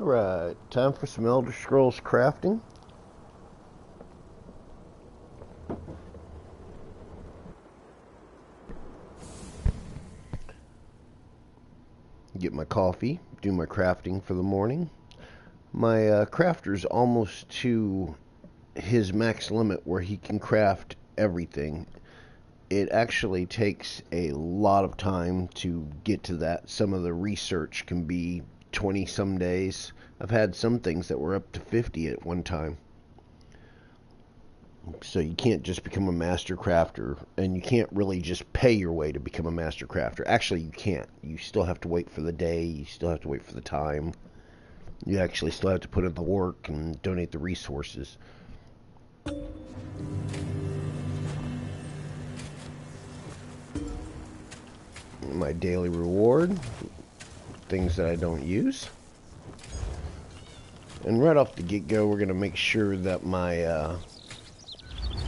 Alright, time for some Elder Scrolls crafting. Get my coffee, do my crafting for the morning. My crafter's almost to his max limit where he can craft everything. It actually takes a lot of time to get to that. Some of the research can be 20 some days. I've had some things that were up to 50 at one time. So you can't just become a master crafter, and you can't really just pay your way to become a master crafter. Actually, you can't. You still have to wait for the day, you still have to wait for the time. You actually still have to put in the work and donate the resources. My daily reward, things that I don't use. And right off the get-go, we're going to make sure that my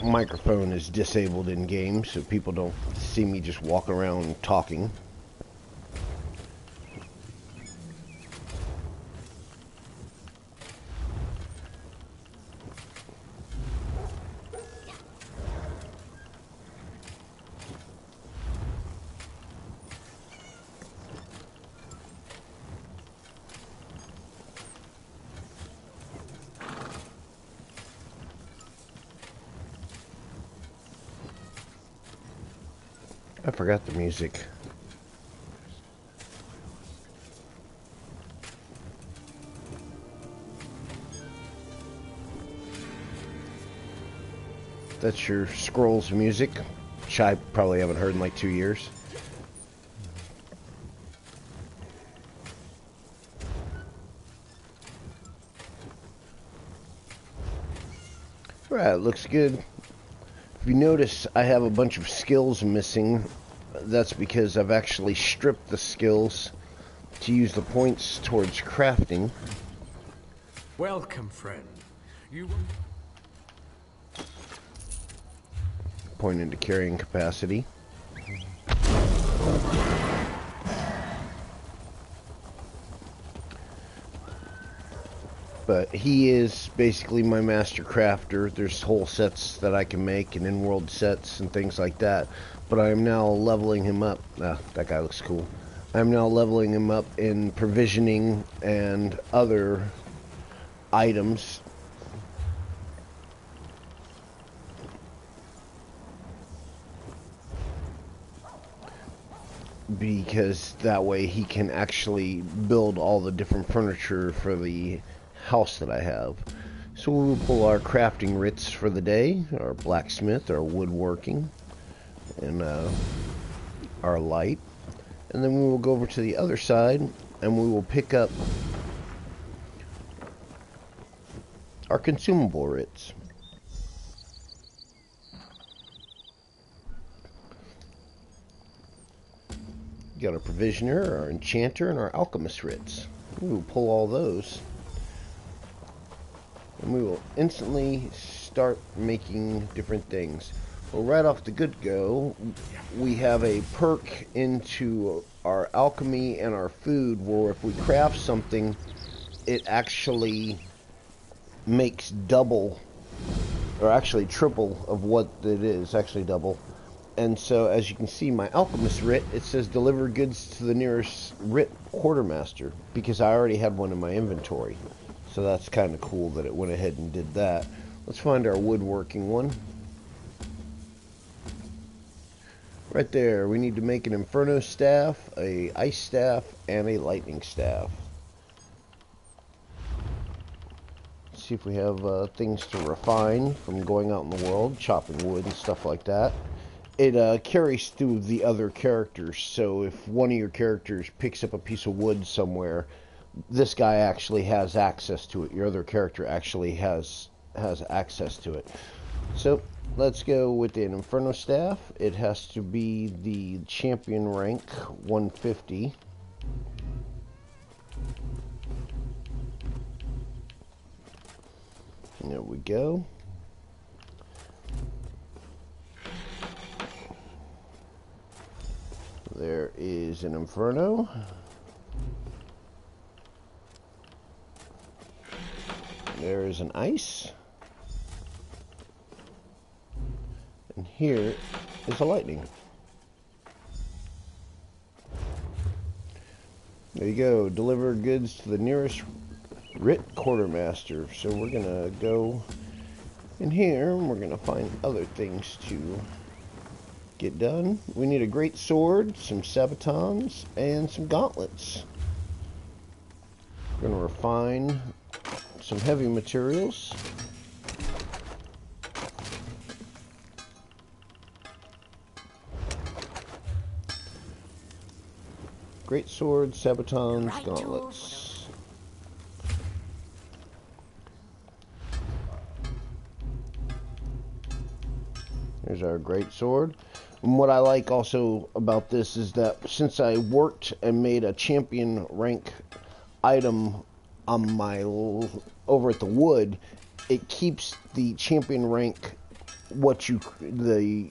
microphone is disabled in game so people don't see me just walking around talking. I forgot the music. That's your Scrolls music, which I probably haven't heard in like 2 years. Alright, looks good. If you notice, I have a bunch of skills missing. That's because I've actually stripped the skills to use the points towards crafting. Welcome, friend. Point into carrying capacity. But he is basically my master crafter. There's whole sets that I can make and in-world sets and things like that. But I am now leveling him up. Ah, that guy looks cool. I'm now leveling him up in provisioning and other items. Because that way he can actually build all the different furniture for the house that I have. So we will pull our crafting writs for the day, our blacksmith, our woodworking, and our light. And then we will go over to the other side and we will pick up our consumable writs. We got our provisioner, our enchanter, and our alchemist writs. We will pull all those. And we will instantly start making different things. Well, right off the good go, we have a perk into our alchemy and our food where if we craft something, it actually makes double, or actually triple of what it is, actually double. And so, as you can see, my alchemist writ, it says deliver goods to the nearest writ quartermaster, because I already had one in my inventory. So that's kind of cool that it went ahead and did that. Let's find our woodworking one. Right there, we need to make an inferno staff, a ice staff, and a lightning staff. Let's see if we have things to refine from going out in the world, chopping wood and stuff like that. It carries through the other characters, so if one of your characters picks up a piece of wood somewhere, this guy actually has access to it. Your other character actually has access to it. So let's go with an Inferno Staff. It has to be the champion rank 150. There we go. There is an Inferno. There is an ice. And here is a lightning. There you go. Deliver goods to the nearest Writ Quartermaster. So we're going to go in here and we're going to find other things to get done. We need a great sword, some sabatons, and some gauntlets. We're going to refine some heavy materials. Great sword, sabatons, gauntlets. There's our great sword. And what I like also about this is that since I worked and made a champion rank item on my over at the wood, it keeps the champion rank the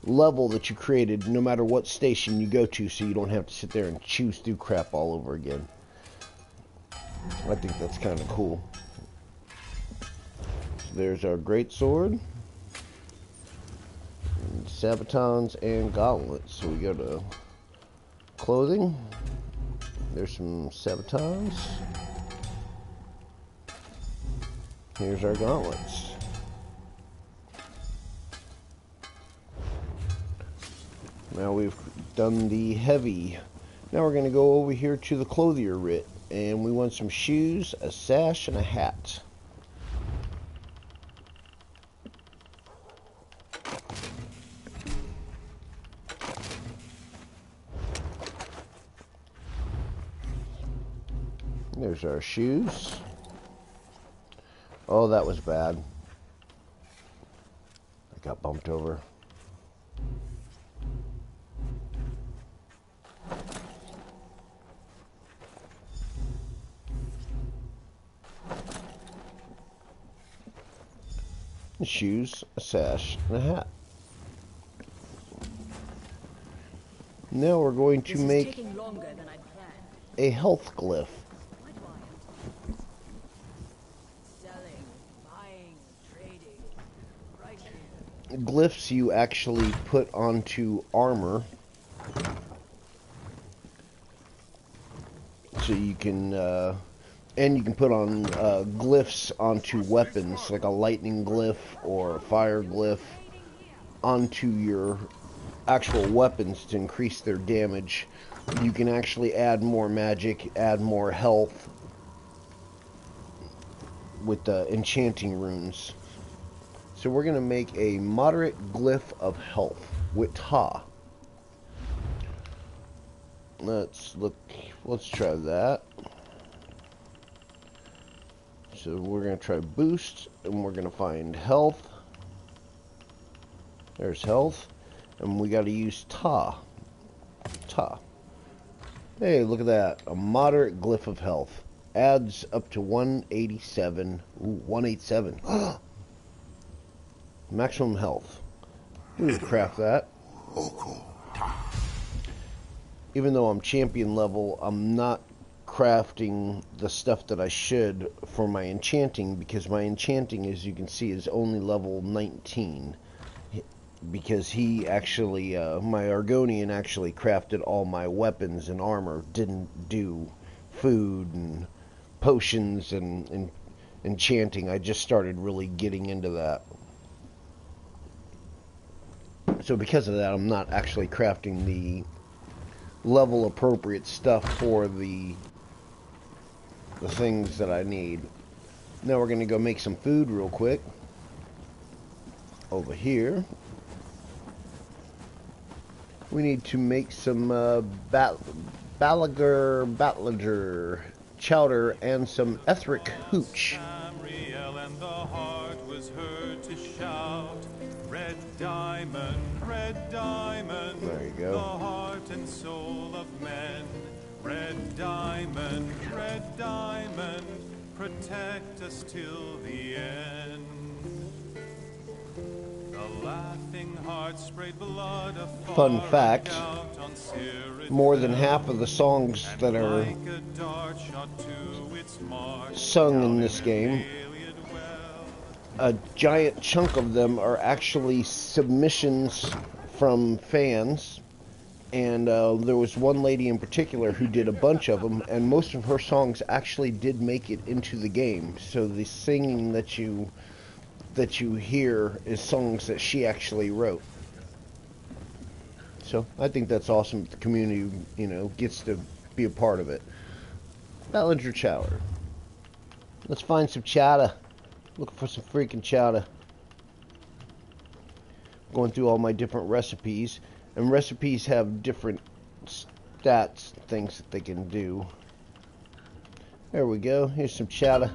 level that you created no matter what station you go to, so you don't have to sit there and choose through crap all over again. I think that's kind of cool. So there's our great sword, and sabatons, and gauntlets. So we go to clothing. There's some sabatons. Here's our gauntlets. Now we've done the heavy. Now we're going to go over here to the clothier writ, and we want some shoes, a sash, and a hat. There's our shoes. Oh, that was bad. I got bumped over. Shoes, a sash, and a hat. Now we're going to make a health glyph. Glyphs you actually put onto armor, so you can and you can put on glyphs onto weapons, like a lightning glyph or a fire glyph, onto your actual weapons to increase their damage. You can actually add more magic, add more health with the enchanting runes. So we're going to make a moderate glyph of health with Ta. Let's try that. So we're going to try boost, and we're going to find health. There's health. And we got to use Ta. Hey, look at that. A moderate glyph of health. Adds up to 187. Ooh, 187. Maximum health. We can craft that. Even though I'm champion level, I'm not crafting the stuff that I should for my enchanting, because my enchanting, as you can see, is only level 19. Because he actually, my Argonian actually crafted all my weapons and armor, didn't do food and potions and enchanting. I just started really getting into that. So because of that, I'm not actually crafting the level appropriate stuff for the things that I need. Now we're going to go make some food real quick. Over here. We need to make some Balager chowder and some etheric hooch. And the heart was heard to shout, red diamond, there you go. The heart and soul of men. Red diamond, protect us till the end. The laughing heart sprayed blood of Fun fact, more than half of the songs that are sung in this game a giant chunk of them are actually submissions from fans. And there was one lady in particular who did a bunch of them, and most of her songs actually did make it into the game. So the singing that you hear is songs that she actually wrote. So I think that's awesome. The community, gets to be a part of it. Ballinger chowder. Let's find some chowder. Looking for some freaking chowder. Going through all my different recipes. And recipes have different stats, things that they can do. There we go. Here's some chowder.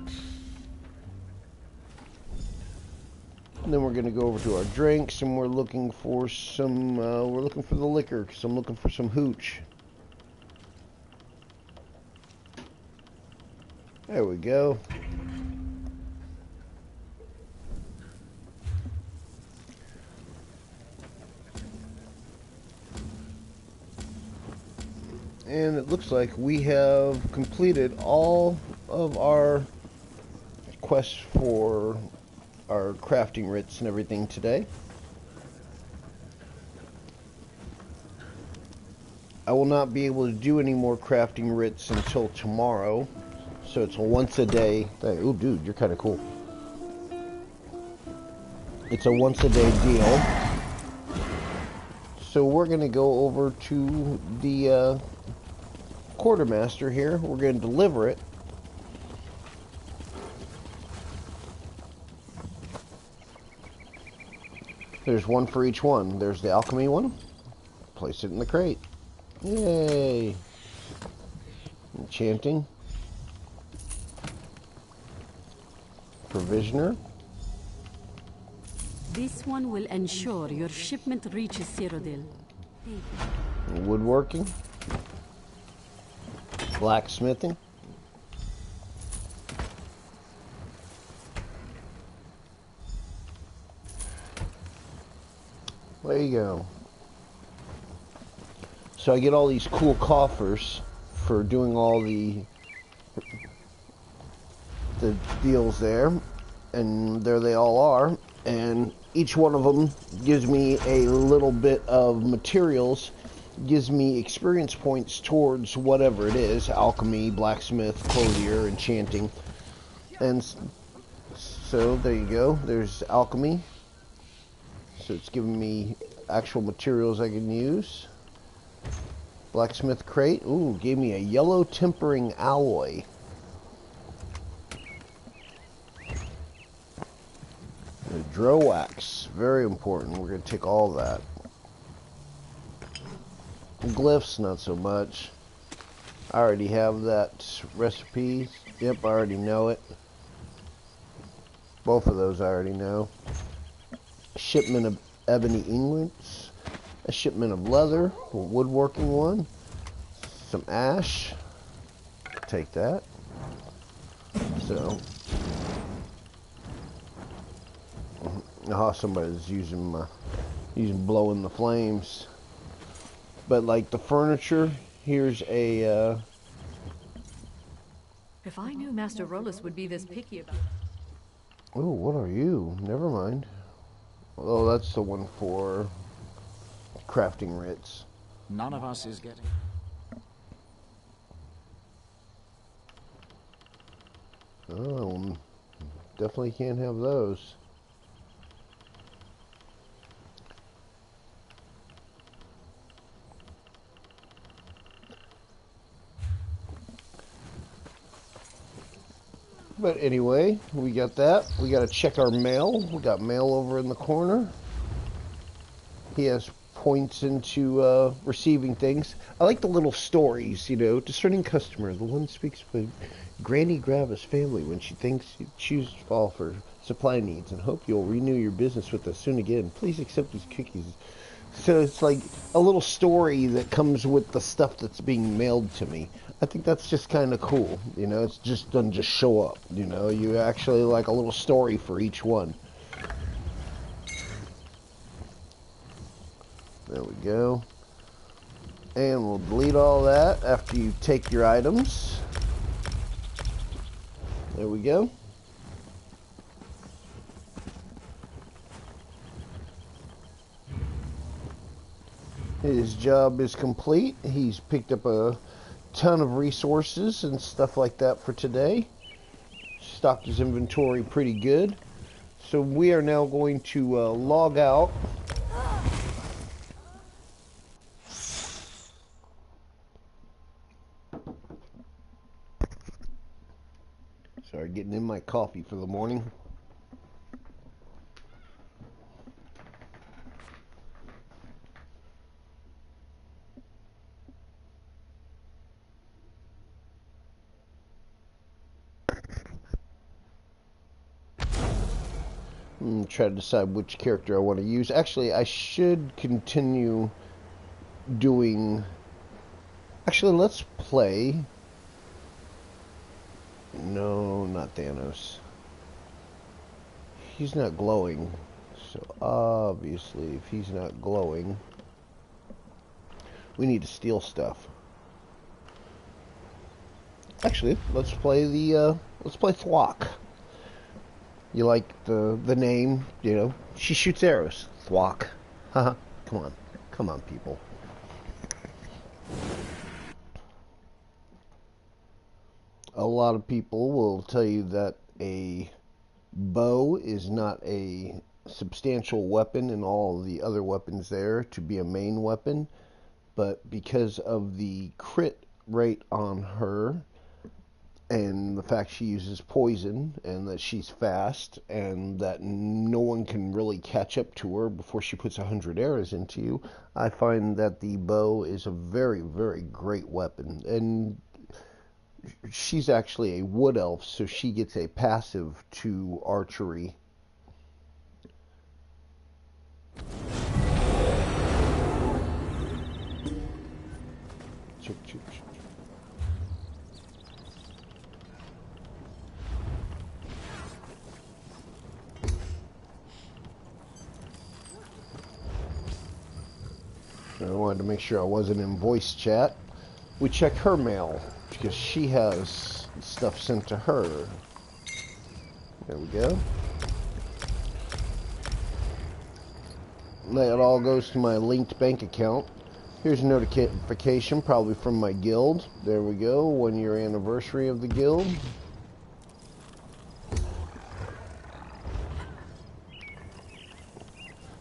And then we're going to go over to our drinks, and we're looking for some, we're looking for the liquor, because I'm looking for some hooch. There we go. And it looks like we have completed all of our quests for our crafting writs and everything today. I will not be able to do any more crafting writs until tomorrow. So it's a once a day thing. Ooh, dude, you're kind of cool. It's a once a day deal. So we're going to go over to the quartermaster here. We're going to deliver it. There's one for each one. There's the alchemy one. Place it in the crate. Yay! Enchanting. Provisioner. This one will ensure your shipment reaches Cyrodiil. Woodworking. Blacksmithing. There you go. So I get all these cool coffers for doing all the deals there, and there they all are, and each one of them gives me a little bit of materials, gives me experience points towards whatever it is: alchemy, blacksmith, clothier, enchanting. And so there you go, there's alchemy. So it's giving me actual materials I can use. Blacksmith crate. Ooh, gave me a yellow tempering alloy. The drow wax. Very important. We're going to take all that. Glyphs, not so much. I already have that recipe. Yep, I already know it. Both of those I already know. A shipment of ebony ingots, a shipment of leather, a woodworking one, some ash, take that. So, somebody's using blowing the flames. But like the furniture, here's a, If I knew Master Rolus would be this picky about... oh, what are you? Never mind. Oh, that's the one for crafting writs. None of us is getting... Oh, definitely can't have those. But anyway, we got that. We got to check our mail. We got mail over in the corner. He has points into receiving things. I like the little stories, discerning customer. The one speaks with Granny Gravis family when she thinks you choose to fall for supply needs and hope you'll renew your business with us soon again. Please accept these cookies. So it's like a little story that comes with the stuff that's being mailed to me. I think that's just kind of cool. It just doesn't just show up. You actually like a little story for each one. There we go. And we'll delete all that after you take your items. There we go. His job is complete. He's picked up a ton of resources and stuff like that for today. Stocked his inventory pretty good. So we are now going to log out. Sorry, getting in my coffee for the morning. Try to decide which character I want to use. Actually, I should continue doing... Actually, let's play... No, not Thanos. He's not glowing. So, obviously, if he's not glowing, we need to steal stuff. Actually, let's play Thwok. You like the name, you know? She shoots arrows. Thwok. Haha. Come on, people. A lot of people will tell you that a bow is not a substantial weapon and all the other weapons there to be a main weapon, but because of the crit rate on her and the fact she uses poison and that she's fast and that no one can really catch up to her before she puts 100 arrows into you, I find that the bow is a very, very great weapon. And she's actually a wood elf, so she gets a passive to archery. I wanted to make sure I wasn't in voice chat. We check her mail because she has stuff sent to her. There we go. That all goes to my linked bank account. Here's a notification, probably from my guild. There we go, 1 year anniversary of the guild.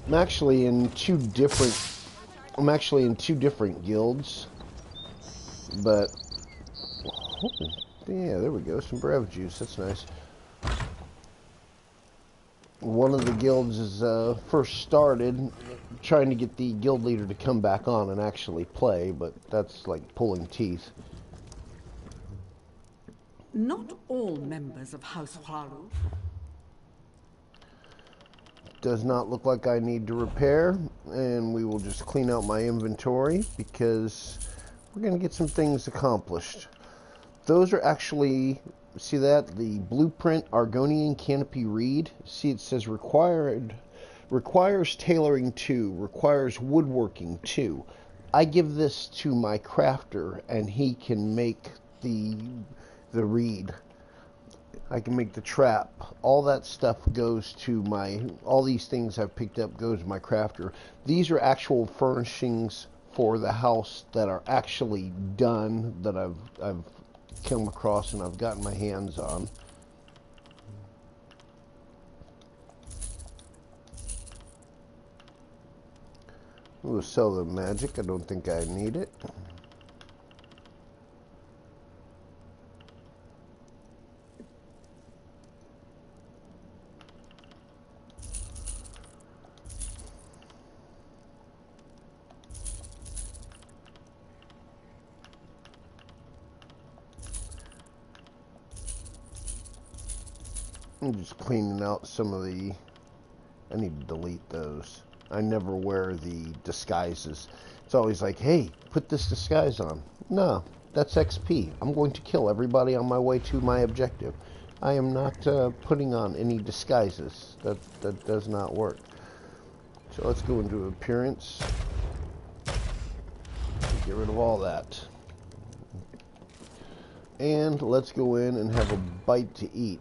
I'm actually in two different guilds. But, yeah, there we go, some Brev juice, that's nice. One of the guilds is first started trying to get the guild leader to come back on and actually play, but that's like pulling teeth. Not all members of House Haru. Does not look like I need to repair, and we will just clean out my inventory because we're going to get some things accomplished. Those are actually, see that? The blueprint Argonian canopy reed. See, it says requires tailoring 2, requires woodworking 2. I give this to my crafter, and he can make the reed. I can make the trap. All that stuff goes to all these things I've picked up goes to my crafter. These are actual furnishings for the house that are actually done, that I've come across and I've gotten my hands on. We'll sell the magic. I don't think I need it. I'm just cleaning out some of the... I need to delete those. I never wear the disguises. It's always like, hey, put this disguise on. No, that's XP. I'm going to kill everybody on my way to my objective. I am not putting on any disguises. That does not work. So let's go into appearance. Get rid of all that. And let's go in and have a bite to eat.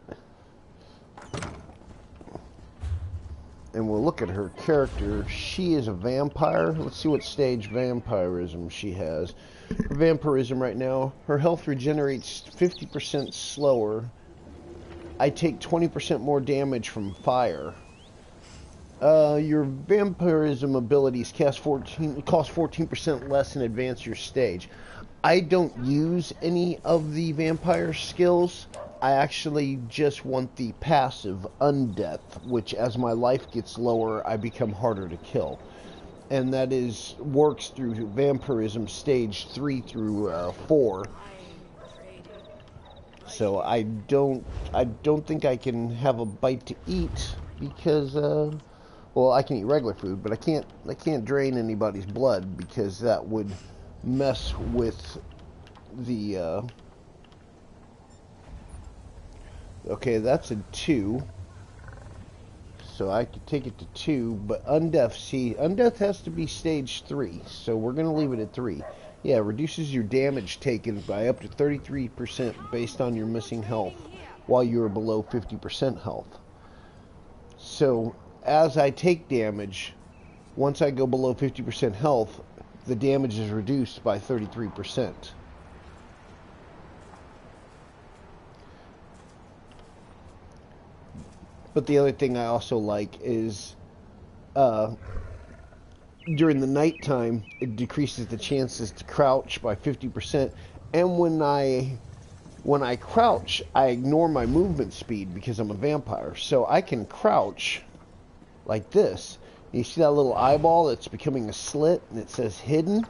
and we'll look at her character. She is a vampire. Let's see what stage vampirism she has. Her vampirism right now, her health regenerates 50% slower. I take 20% more damage from fire. Your vampirism abilities cost 14% less and advance your stage. I don't use any of the vampire skills. I actually just want the passive undeath, which as my life gets lower, I become harder to kill. And that works through vampirism stage 3 through 4. So I don't think I can have a bite to eat because well, I can eat regular food, but I can't drain anybody's blood because that would mess with the okay, that's a 2. So I could take it to 2, but undeath has to be stage 3, so we're going to leave it at 3. Yeah, reduces your damage taken by up to 33% based on your missing health while you are below 50% health. So, as I take damage, once I go below 50% health, the damage is reduced by 33%. But the other thing I also like is during the nighttime, it decreases the chances to crouch by 50%. And when I crouch, I ignore my movement speed because I'm a vampire. So I can crouch like this. You see that little eyeball that's becoming a slit and it says hidden?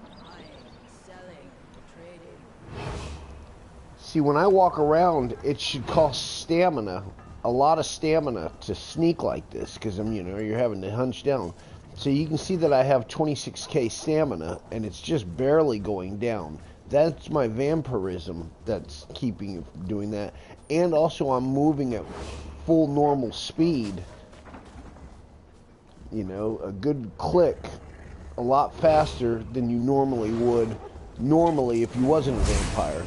See, when I walk around, it should cost stamina, a lot of stamina to sneak like this because you're having to hunch down. So you can see that I have 26k stamina and it's just barely going down. That's my vampirism that's keeping doing that. And also I'm moving at full normal speed. A good click, a lot faster than you normally would if you wasn't a vampire.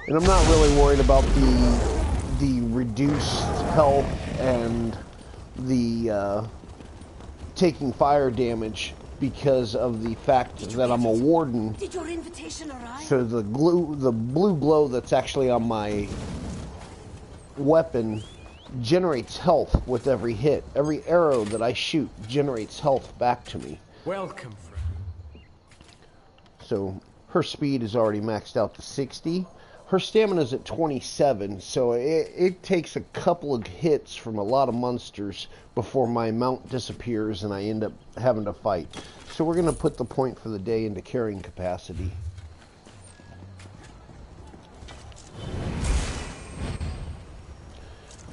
And I'm not really worried about the reduced health and the taking fire damage because of the fact that I'm a warden. Did your invitation arrive? So the blue glow that's actually on my weapon generates health with every hit. Every arrow that I shoot generates health back to me. Welcome, friend. So her speed is already maxed out to 60. Her stamina's at 27, so it takes a couple of hits from a lot of monsters before my mount disappears and I end up having to fight. So we're going to put the point for the day into carrying capacity.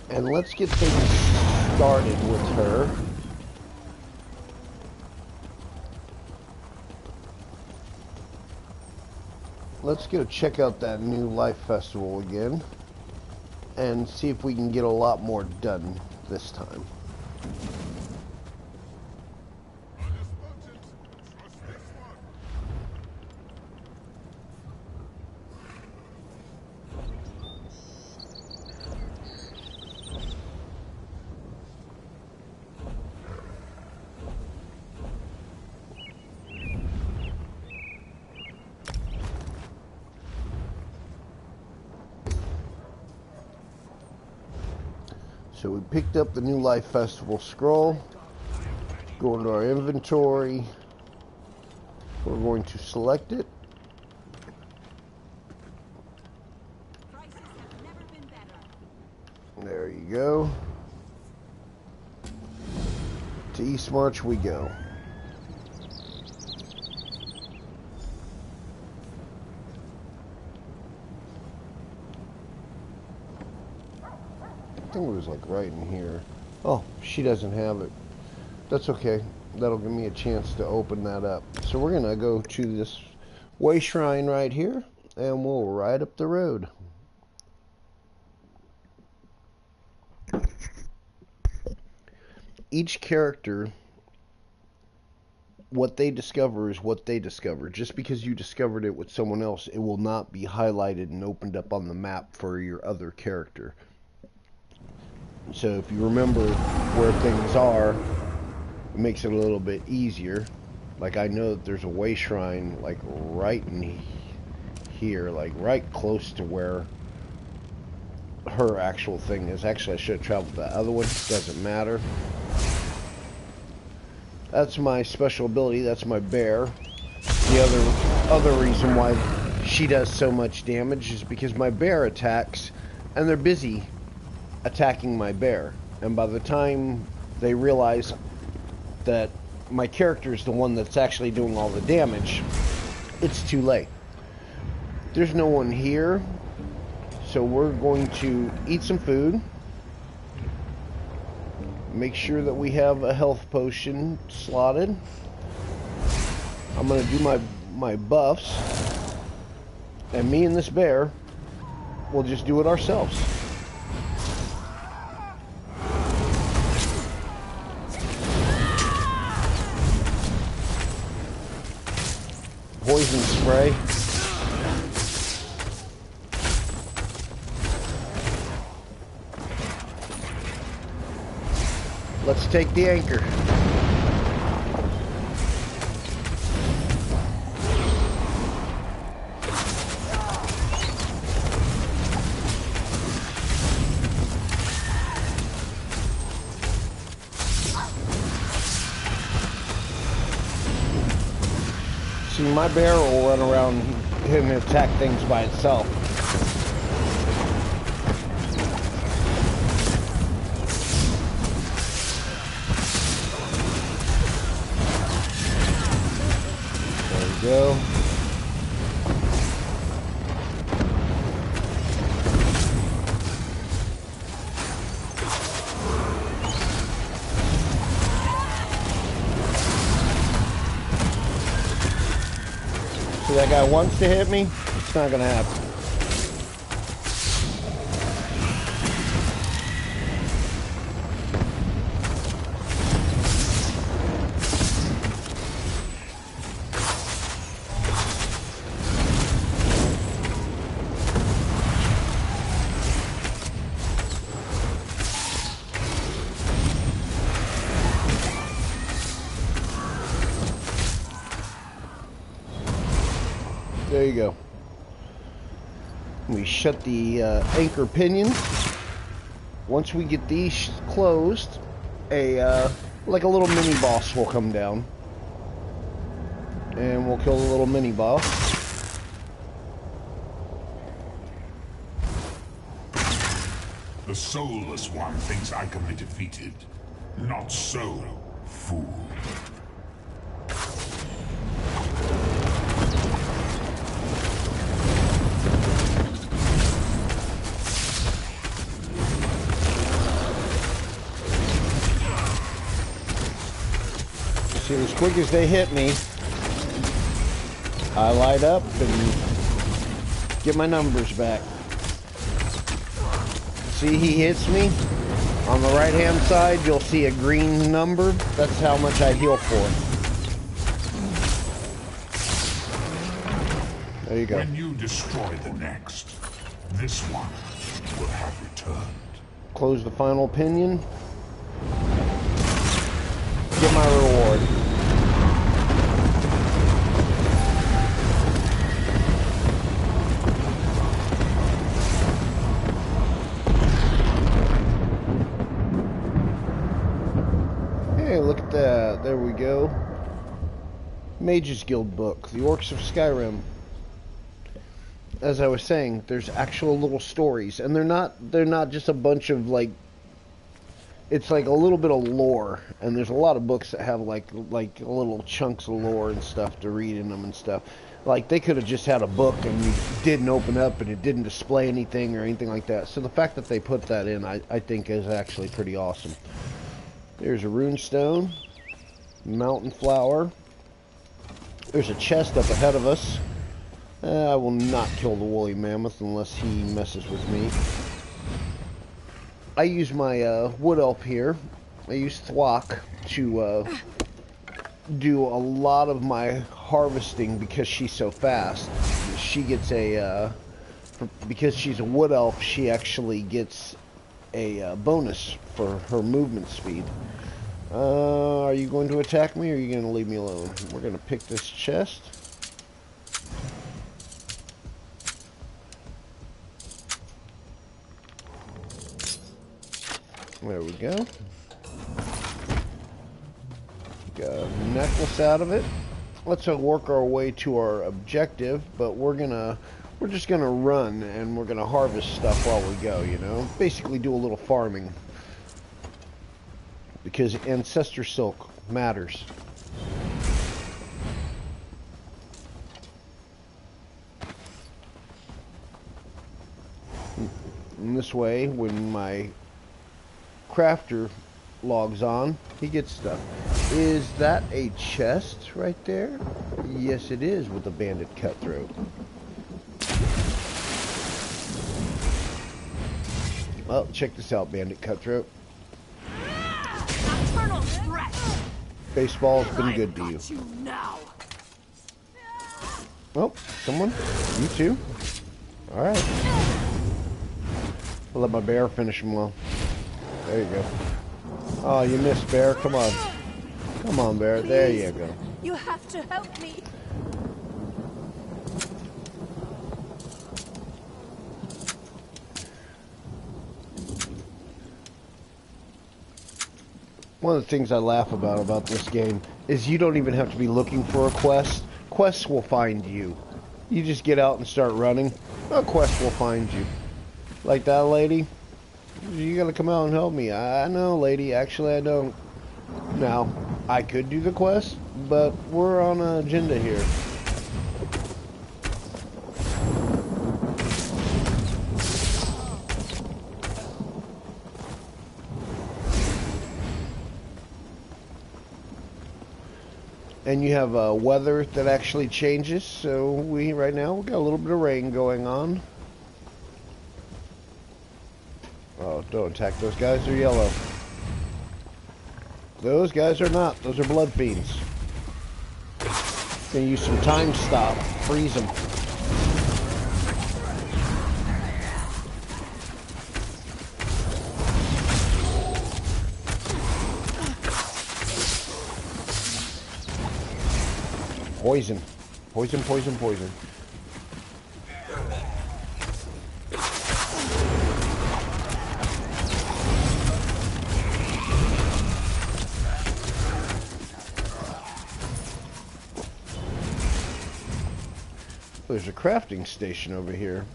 And let's get things started with her. Let's go check out that new life festival again and see if we can get a lot more done this time. So we picked up the new life festival scroll. Go into our inventory. We're going to select it. There you go. To East March we go. I think it was like right in here. Oh, she doesn't have it. That's okay. That'll give me a chance to open that up. So we're gonna go to this way shrine right here and we'll ride up the road. Each character, what they discover is what they discover. Just because you discovered it with someone else, it will not be highlighted and opened up on the map for your other character. So if you remember where things are, it makes it a little bit easier. Like I know that there's a way shrine like right in here, like right close to where her actual thing is. Actually, I should have traveled the other one. Doesn't matter. That's my special ability. That's my bear. The other reason why she does so much damage is because my bear attacks, and they're busy attacking my bear. And by the time they realize that my character is the one that's actually doing all the damage, it's too late. There's no one here, so we're going to eat some food. Make sure that we have a health potion slotted. I'm going to do my buffs, and me and this bear will just do it ourselves. Poison spray. Let's take the anchor. See, my bear will run around and attack things by itself. Go. See, that guy wants to hit me. It's not gonna happen. There you go. We shut the anchor pinions. Once we get these closed, like a little mini boss will come down, and we'll kill the little mini boss. The soulless one thinks I can be defeated. Not so, fool. See, as quick as they hit me, I light up and get my numbers back. See, he hits me. On the right hand side, you'll see a green number. That's how much I heal for. There you go. When you destroy the next, this one will have returned. Close the final pinion. Get my reward. Hey, look at that. There we go. Mages Guild book, The Orcs of Skyrim. As I was saying, there's actual little stories, and they're not just a bunch of like, it's like a little bit of lore, and there's a lot of books that have like little chunks of lore and stuff to read in them and stuff. Like, they could have just had a book and you didn't open up and it didn't display anything or anything like that. So the fact that they put that in, I think is actually pretty awesome. There's a rune stone, mountain flower. There's a chest up ahead of us. I will not kill the woolly mammoth unless he messes with me. I use my wood elf here. I use Thwack to do a lot of my harvesting because she's so fast. She gets because she's a wood elf, she actually gets a bonus for her movement speed. Are you going to attack me, or are you going to leave me alone? We're going to pick this chest. There we go. Got a necklace out of it. Let's work our way to our objective, but we're just gonna run and we're gonna harvest stuff while we go, you know? Basically do a little farming. Because ancestor silk matters. And this way, when my crafter logs on, he gets stuff. Is that a chest right there? Yes, it is, with a bandit cutthroat. Well, check this out, bandit cutthroat. Baseball's been good to you. Oh, someone? You too? Alright. I'll let my bear finish him well. There you go. Oh, you missed, bear. Come on. Come on, bear. Please. There you go. You have to help me. One of the things I laugh about this game is you don't even have to be looking for a quest. Quests will find you. You just get out and start running. A quest will find you. Like that lady. You gotta come out and help me. I know, lady. Actually, I don't. Now, I could do the quest, but we're on an agenda here. And you have weather that actually changes, so right now we got a little bit of rain going on. Oh, don't attack those guys, they're yellow. Those guys are not, those are blood fiends. Gonna use some time stop, freeze them. Poison. Poison, poison, poison. There's a crafting station over here,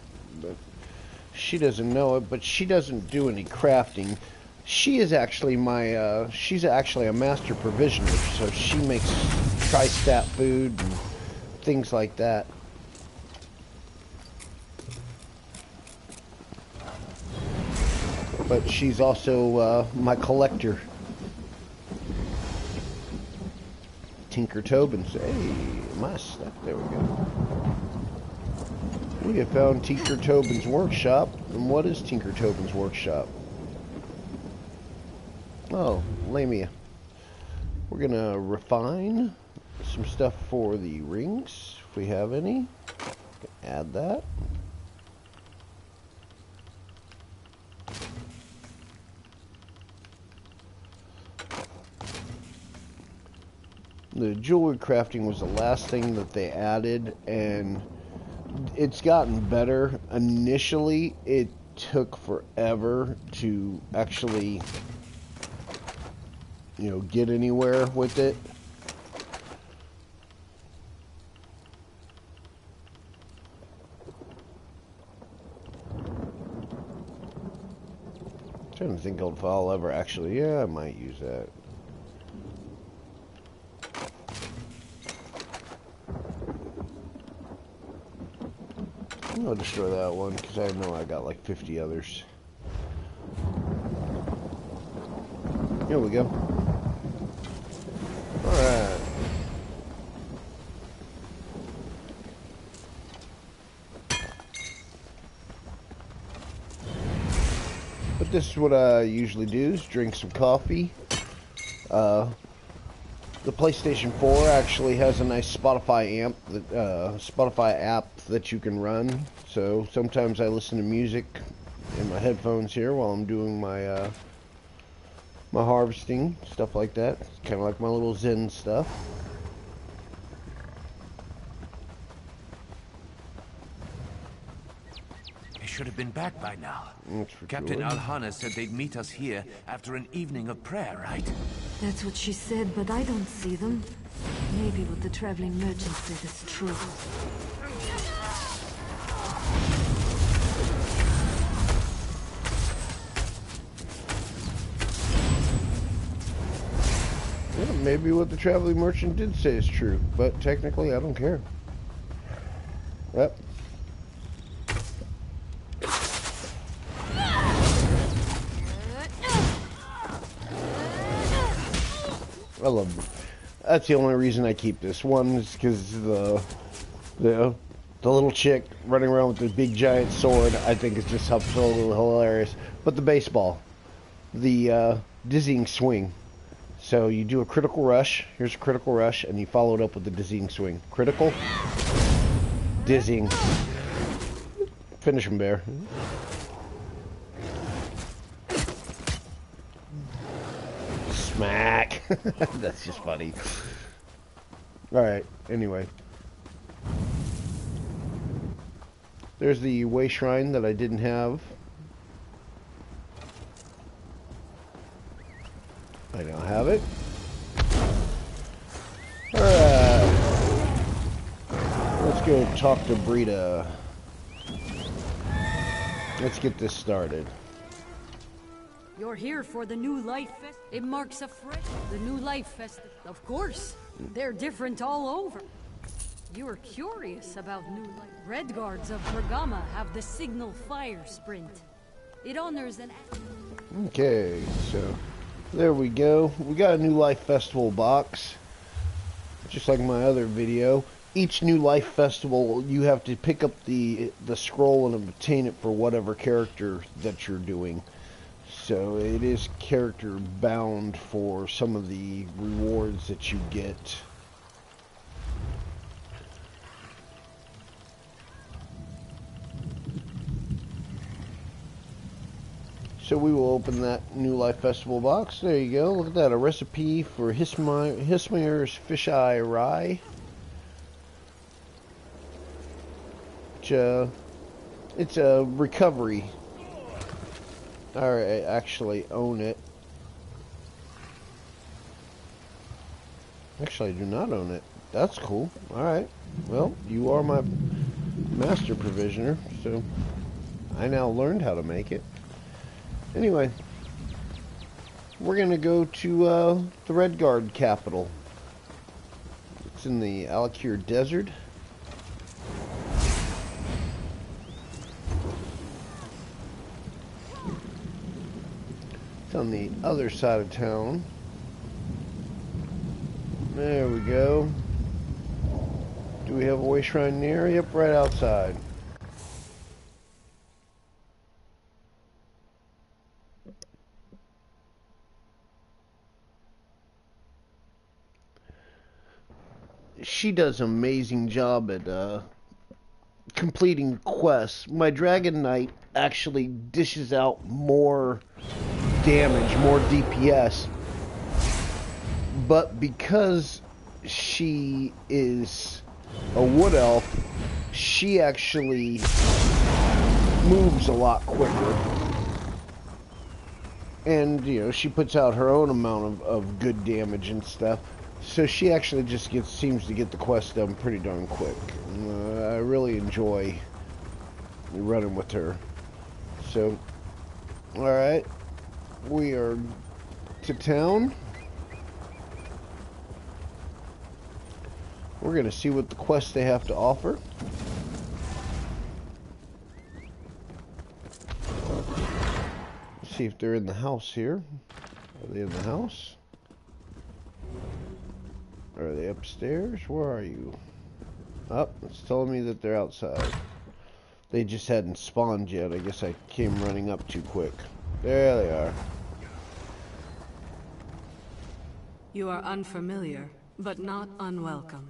but she doesn't know it, but she doesn't do any crafting. She is actually my, she's actually a master provisioner, so she makes tri-stat food and things like that. But she's also my collector. Tinker Tobin's. Hey, my stuff. There we go. We have found Tinker Tobin's workshop. And what is Tinker Tobin's workshop? Oh, Lamia. We're gonna refine some stuff for the rings, if we have any. Add that. The jewelry crafting was the last thing that they added, and it's gotten better. Initially, it took forever to actually, you know, get anywhere with it. I'm trying to think if I'll ever actually, yeah, I might use that. I'll destroy that one because I know I got like 50 others. Here we go. Alright. But this is what I usually do, is drink some coffee. The PlayStation 4 actually has a nice Spotify app that you can run. So sometimes I listen to music in my headphones here while I'm doing my my harvesting, stuff like that. It's kind of like my little Zen stuff. They should have been back by now. Captain Sure. Alhana said they'd meet us here after an evening of prayer, right? That's what she said, but I don't see them. Maybe what the traveling merchant said is true. Yeah, maybe what the traveling merchant did say is true, but technically I don't care. Yep. I love it. That's the only reason I keep this one is because the little chick running around with the big giant sword I think is just absolutely hilarious. But the baseball, the dizzying swing. So you do a critical rush. Here's a critical rush, and you follow it up with the dizzying swing. Critical, dizzying. Finish him, bear. Smack. That's just funny. Alright, anyway. There's the way shrine that I didn't have. I now have it. Alright. Let's go talk to Brita. Let's get this started. You're here for the New Life Fest. It marks a fresh... The New Life Fest. Of course. They're different all over. You were curious about New Life. Red Guards of Bergama have the signal fire sprint. It honors an... Okay, so there we go. We got a New Life Festival box. Just like my other video. Each New Life Festival, you have to pick up the scroll and obtain it for whatever character that you're doing. So it is character bound for some of the rewards that you get. So we will open that New Life Festival box. There you go. Look at that. A recipe for Hismir's Fish Eye Rye. Which, it's a recovery. I actually own it. Actually, I do not own it. That's cool. Alright. Well, you are my master provisioner, so I now learned how to make it. Anyway, we're going to go to the Red Guard capital. It's in the Alakir Desert. It's on the other side of town. There we go. Do we have a way shrine near? Yep, right outside. She does an amazing job at completing quests. My Dragon Knight actually dishes out more damage, more DPS, but because she is a wood elf, she actually moves a lot quicker, and you know, she puts out her own amount of good damage and stuff, so she actually just seems to get the quest done pretty darn quick. I really enjoy running with her. So alright, we are to town. We're going to see what the quests they have to offer. See if they're in the house here. Are they in the house? Are they upstairs? Where are you? Oh, it's telling me that they're outside. They just hadn't spawned yet. I guess I came running up too quick. There they are. You are unfamiliar, but not unwelcome.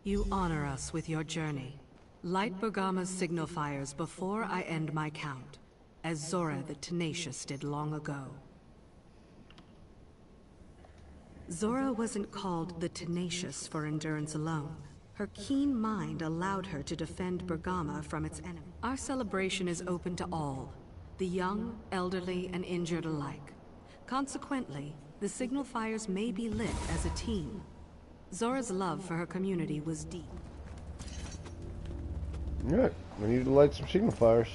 You honor us with your journey. Light Bergama's signal fires before I end my count. as Zora the Tenacious did long ago. Zora wasn't called the Tenacious for endurance alone. Her keen mind allowed her to defend Bergama from its enemy. Our celebration is open to all, the young, elderly, and injured alike. Consequently, the signal fires may be lit as a team. Zora's love for her community was deep. Alright, we need to light some signal fires.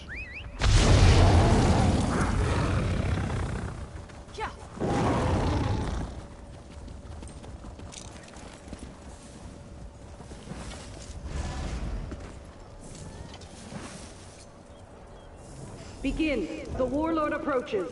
Begin. The warlord approaches.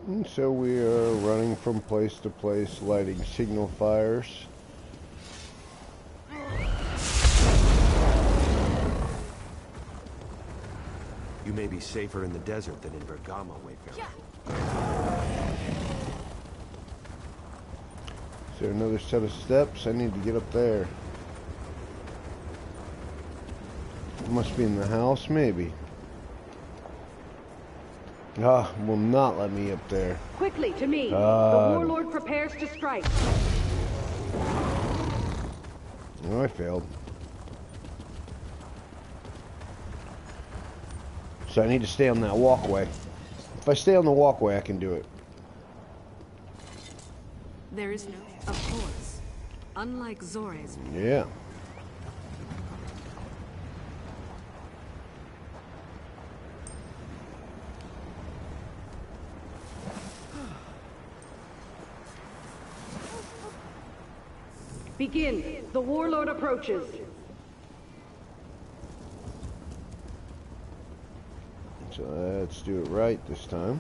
And so we are running from place to place, lighting signal fires. You may be safer in the desert than in Bergama, Wayfarer. Is there another set of steps? I need to get up there. It must be in the house, maybe. Ah, will not let me up there. Quickly, to me. The warlord prepares to strike. Oh, I failed. So I need to stay on that walkway. If I stay on the walkway, I can do it. There is no... Of course. Unlike Zora's... Yeah. Begin. The warlord approaches. So let's do it right this time.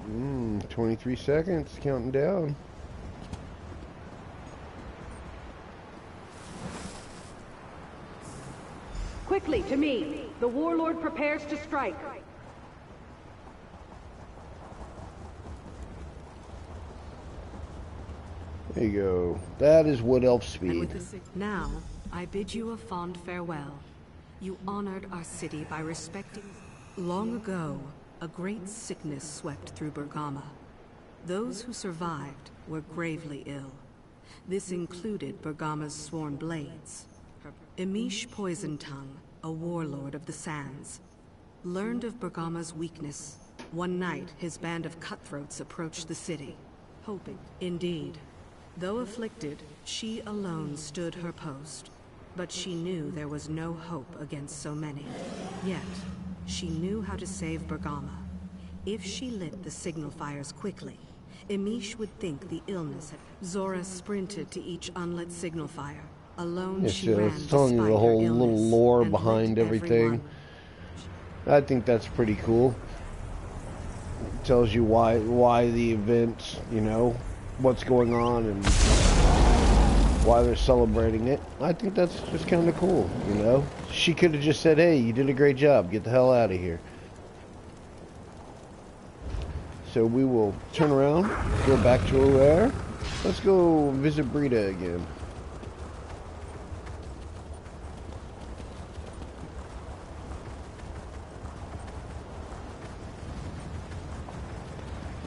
Hmm, 23 seconds, counting down. Quickly, to me. The warlord prepares to strike. There you go. That is wood elf speed. Now, I bid you a fond farewell. You honored our city by respecting... Long ago, a great sickness swept through Bergama. Those who survived were gravely ill. This included Bergama's sworn blades. Emish Poisontongue, a warlord of the Sands, learned of Bergama's weakness. One night, his band of cutthroats approached the city, hoping. Indeed, though afflicted, she alone stood her post. But she knew there was no hope against so many. Yet, she knew how to save Bergama. If she lit the signal fires quickly, Emish would think the illness had... Zora sprinted to each unlit signal fire. Alone she ran it's telling you the whole little lore behind everything. I think that's pretty cool. It tells you why the event, you know, what's going on and why they're celebrating it. I think that's just kind of cool, you know. She could have just said, "Hey, you did a great job. Get the hell out of here." So we will turn around, go back to over there. Let's go visit Brita again.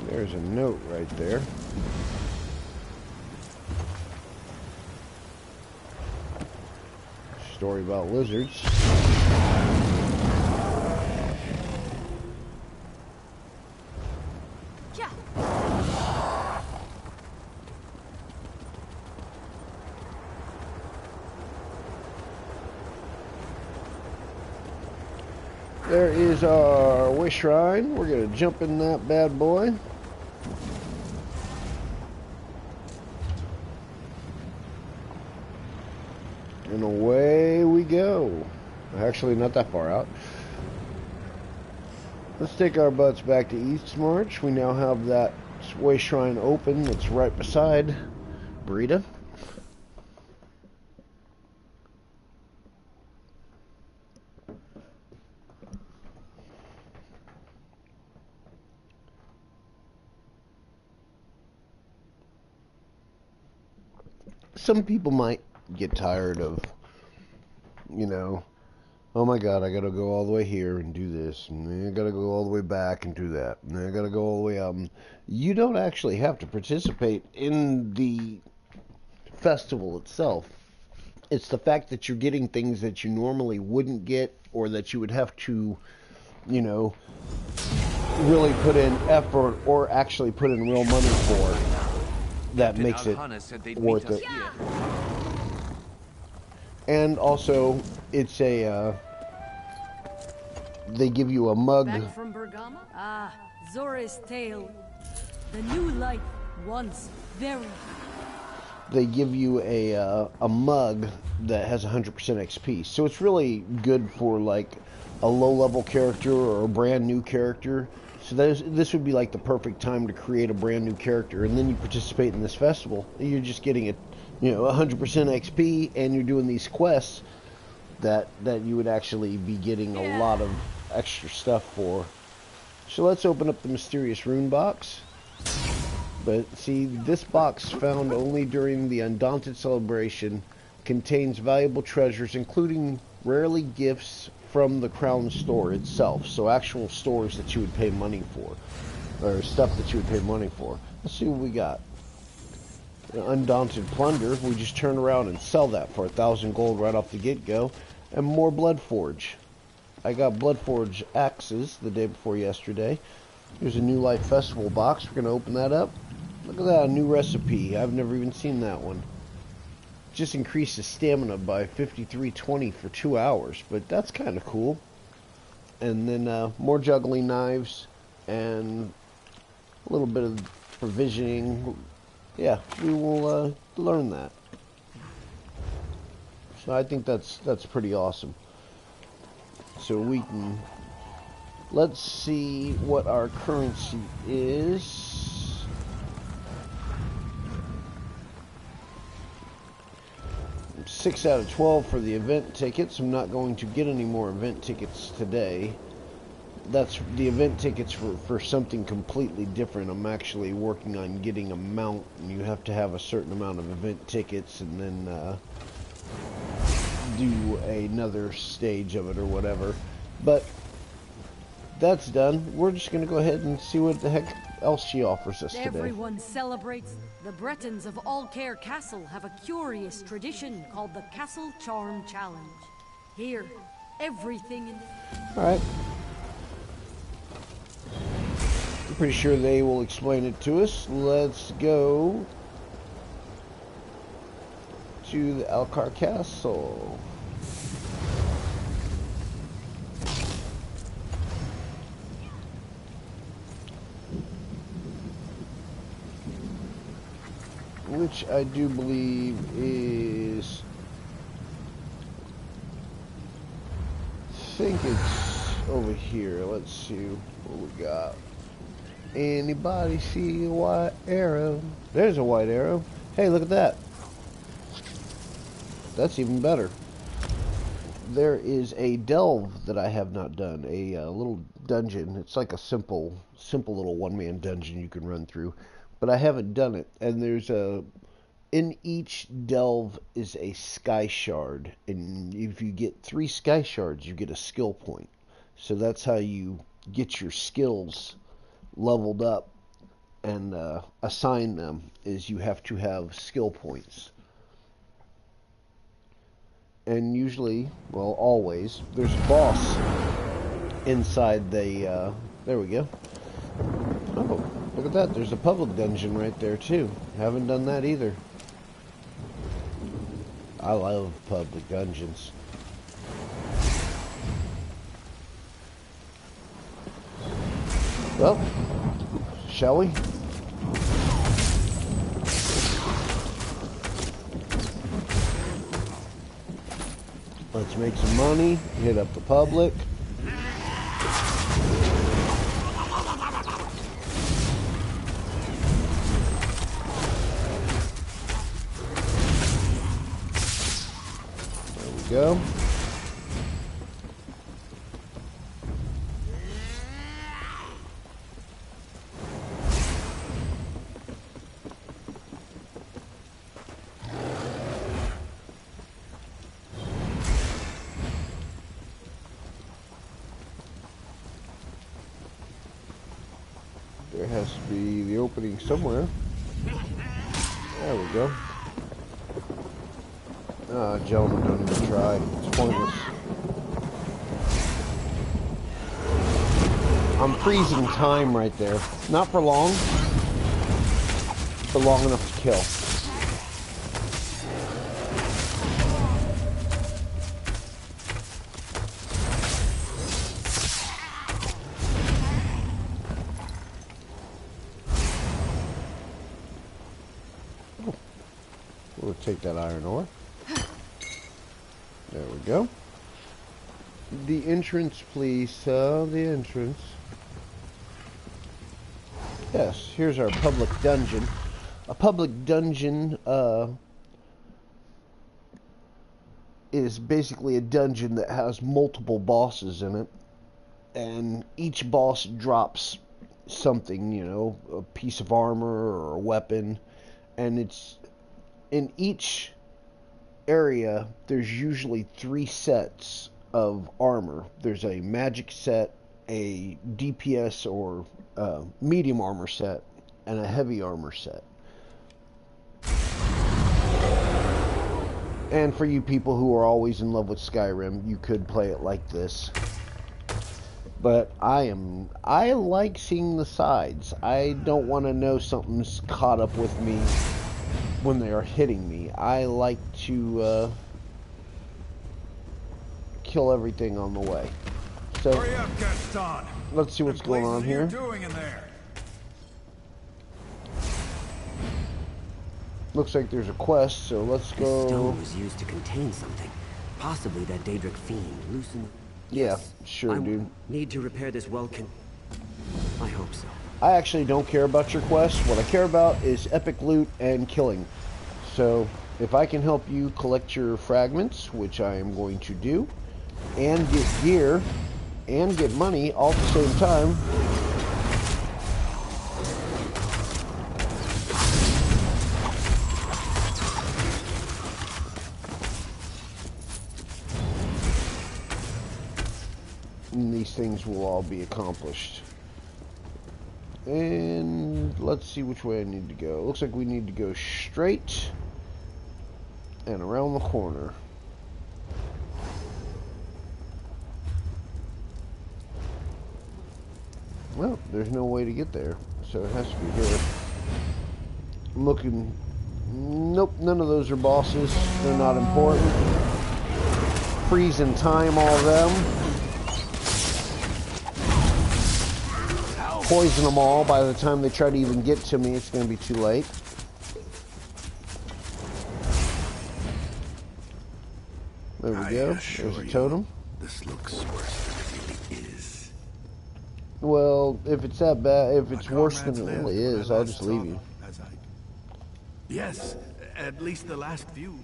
There's a note right there. Story about lizards. there is our way shrine. We're gonna jump in that bad boy. And away we go. Actually, not that far out. Let's take our butts back to East March. We now have that way shrine open that's right beside Brita. Some people might get tired of, you know, oh my god, I gotta go all the way here and do this, and then I gotta go all the way back and do that, and then I gotta go all the way up. You don't actually have to participate in the festival itself. It's the fact that you're getting things that you normally wouldn't get, or that you would have to, you know, really put in effort or actually put in real money for, that makes it worth it. And also, it's a, they give you a mug. Back from Bergama? Ah, Zora's tale. The new life, once very... They give you a mug that has 100% XP. So it's really good for, like, a low-level character or a brand new character. So this would be like the perfect time to create a brand new character, and then you participate in this festival. You're just getting it, you know, 100% XP, and you're doing these quests that you would actually be getting a lot of extra stuff for. So let's open up the mysterious rune box. But see, this box, found only during the Undaunted celebration, contains valuable treasures, including rarely gifts from the Crown store itself. So actual stores that you would pay money for, or stuff that you would pay money for. Let's see what we got. Undaunted plunder. We just turn around and sell that for 1,000 gold right off the get-go. And more Bloodforge. I got Bloodforge axes the day before yesterday. Here's a New Life Festival box. We're going to open that up. Look at that, a new recipe. I've never even seen that one. Just increases stamina by 5320 for 2 hours, but that's kind of cool. And then more juggling knives and a little bit of provisioning. Yeah, we will learn that. So I think that's pretty awesome. So we can, let's see what our currency is. 6 out of 12 for the event tickets. I'm not going to get any more event tickets today. That's the event tickets for something completely different. I'm actually working on getting a mount, and you have to have a certain amount of event tickets, and then do another stage of it or whatever. But that's done. We're just going to go ahead and see what the heck else she offers us today. Everyone celebrates. The Bretons of Allcare Castle have a curious tradition called the Castle Charm Challenge. Here, everything in... Alright. I'm pretty sure they will explain it to us. Let's go to the Alcar Castle. Which I do believe is, I think it's over here. Let's see what we got. Anybody see a white arrow? There's a white arrow. Hey, look at that. That's even better. There is a delve that I have not done. A little dungeon. It's like a simple little one-man dungeon you can run through. But I haven't done it. And there's in each delve is a sky shard. And if you get 3 sky shards, you get a skill point. So that's how you get your skills leveled up and assign them, is you have to have skill points. And usually, well, always, there's a boss inside the, there we go. Oh, look at that, there's a public dungeon right there too. Haven't done that either. I love public dungeons. Well, shall we? Let's make some money, hit up the public. There we go. There has to be the opening somewhere. There we go. Ah, gentlemen, don't even try. It's pointless. I'm freezing time right there. Not for long, but long enough to kill. We'll take that iron ore. There we go. The entrance, please. The entrance. Yes, here's our public dungeon. A public dungeon is basically a dungeon that has multiple bosses in it. And each boss drops something, you know, a piece of armor or a weapon. And it's in each area, there's usually 3 sets of armor. There's a magic set, a DPS or medium armor set, and a heavy armor set. And for you people who are always in love with Skyrim, you could play it like this. But I like seeing the sides. I don't want to know something's caught up with me when they are hitting me. I like to kill everything on the way. So hurry up, Gaston. Let's see what's going on here. What are you doing in there? Looks like there's a quest, so let's go. This stone was used to contain something, possibly that Daedric fiend. Loosen. Yeah, sure, dude. Need to repair this well. I hope so. I actually don't care about your quest. What I care about is epic loot and killing. So, if I can help you collect your fragments, which I am going to do, and get gear, and get money all at the same time, and these things will all be accomplished. And let's see which way I need to go. Looks like we need to go straight and around the corner. Well, there's no way to get there, so it has to be here. I'm looking. Nope, none of those are bosses. They're not important. Freezing time, all of them. Poison them all. By the time they try to even get to me, it's going to be too late. There we go. There's a totem. This looks worse than it really is. Well, if it's that bad, if it's worse than it really is, I'll just leave you. Yes, at least the last few.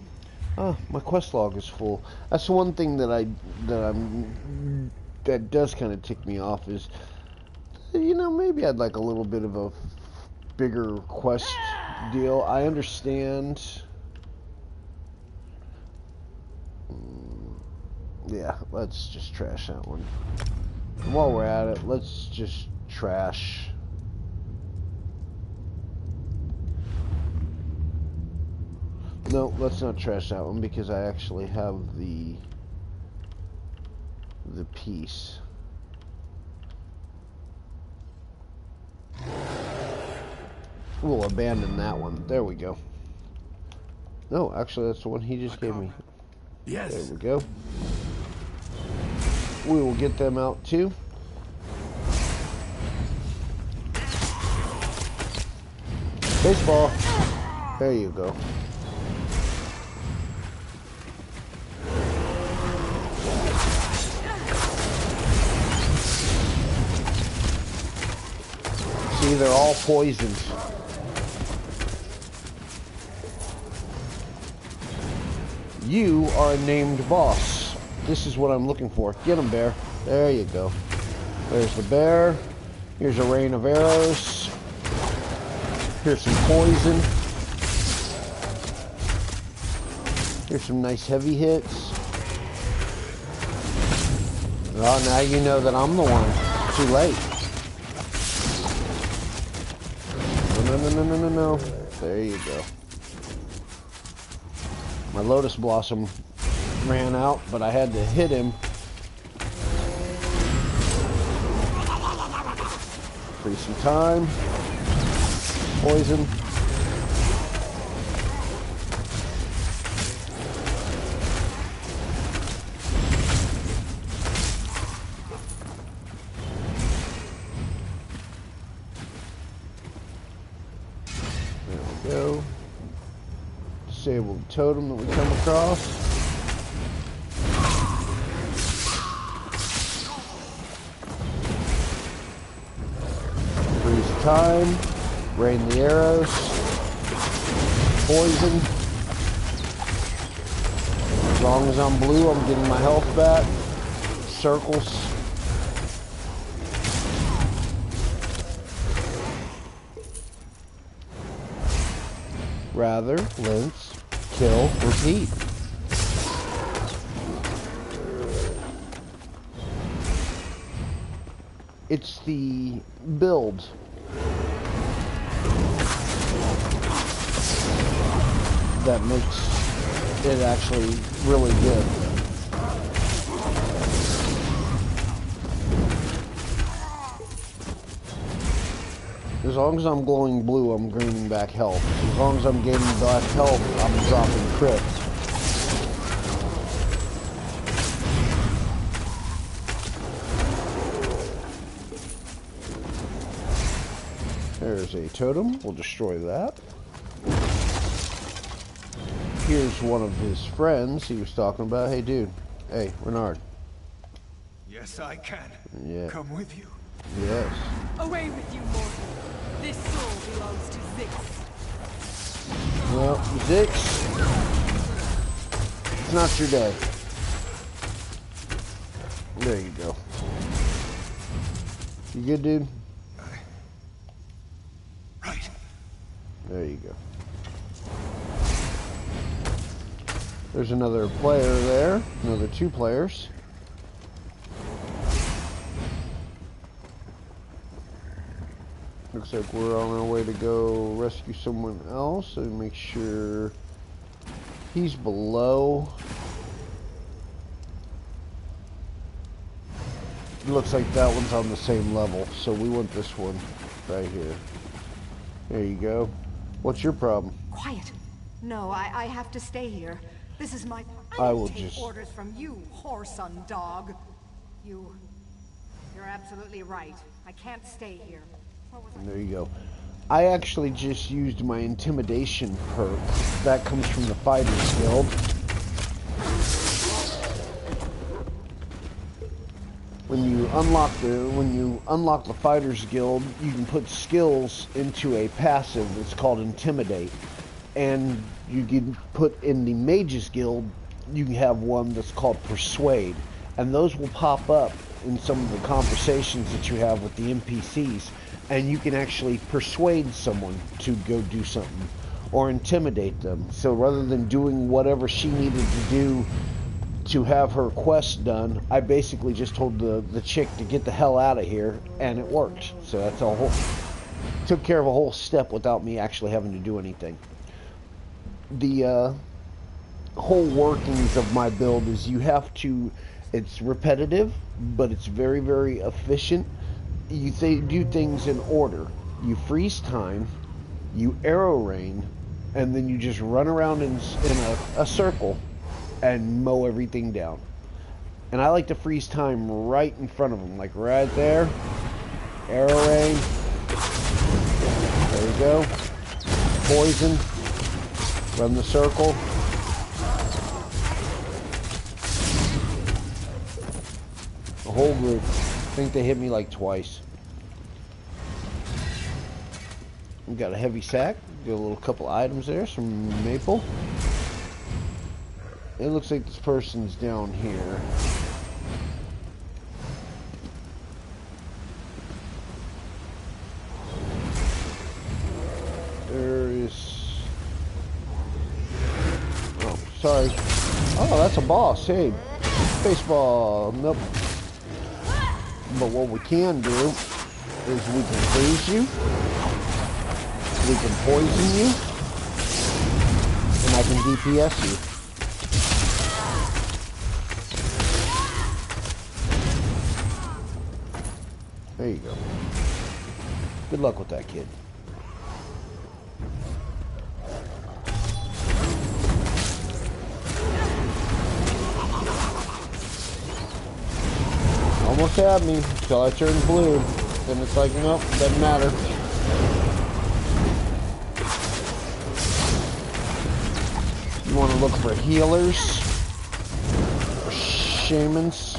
Oh, my quest log is full. That's the one thing that that does kind of tick me off is, you know, maybe I'd like a little bit of a bigger quest deal. I understand. Yeah, let's just trash that one. And while we're at it, let's just trash. No, let's not trash that one because I actually have the piece. We'll abandon that one. There we go. No, actually, that's the one he just gave me. Yes. There we go. We will get them out too. Baseball. There you go. See, they're all poisoned. You are a named boss. This is what I'm looking for. Get him, bear. There you go. There's the bear. Here's a rain of arrows. Here's some poison. Here's some nice heavy hits. Oh, now you know that I'm the one. Too late. No. There you go. My Lotus Blossom ran out, but I had to hit him. Free some time. Poison. Go. Disable the totem that we come across. Freeze time. Rain the arrows. Poison. As long as I'm blue, I'm getting my health back. Circles. Rather, let's kill, repeat. It's the build. That makes it actually really good. As long as I'm glowing blue, I'm gaining back health. As long as I'm gaining back health, I'm dropping crit. There's a totem. We'll destroy that. Here's one of his friends he was talking about. Hey, dude. Hey, Renard. Yes, I can. Yeah. Come with you. Yes. Away with you, mortal. This soul belongs to Zix. Well, Zix, it's not your day. There you go. You good, dude? Right. There you go. There's another player there. Another 2 players. Looks like we're on our way to go rescue someone else, so make sure he's below. Looks like that one's on the same level, so we want this one right here. There you go. What's your problem? Quiet. No, I have to stay here. This is my... I will take just... orders from you, whoreson dog. You're absolutely right. I can't stay here. There you go. I actually just used my intimidation perk. That comes from the Fighters Guild. When you unlock the Fighters Guild, you can put skills into a passive that's called Intimidate. And you can put in the Mages Guild, you can have one that's called Persuade. And those will pop up in some of the conversations that you have with the NPCs. And you can actually persuade someone to go do something or intimidate them. So rather than doing whatever she needed to do to have her quest done, I basically just told the chick to get the hell out of here, and it worked. So that's a whole... took care of a whole step without me actually having to do anything. The whole workings of my build is you have to... It's repetitive, but it's very, very efficient. You do things in order. You freeze time, you arrow rain, and then you just run around in a circle and mow everything down. And I like to freeze time right in front of them, like right there. Arrow rain. There you go. poison. Run the circle. The whole group. I think they hit me like twice. We got a heavy sack. Got a little couple items there. Some maple. It looks like this person's down here. There is... Oh, sorry. Oh, that's a boss. Hey, baseball. Nope. But what we can do is we can freeze you. We can poison you. And I can DPS you. There you go. Good luck with that, kid. Almost had me until I turned blue. Then it's like, nope, doesn't matter. You want to look for healers, or shamans.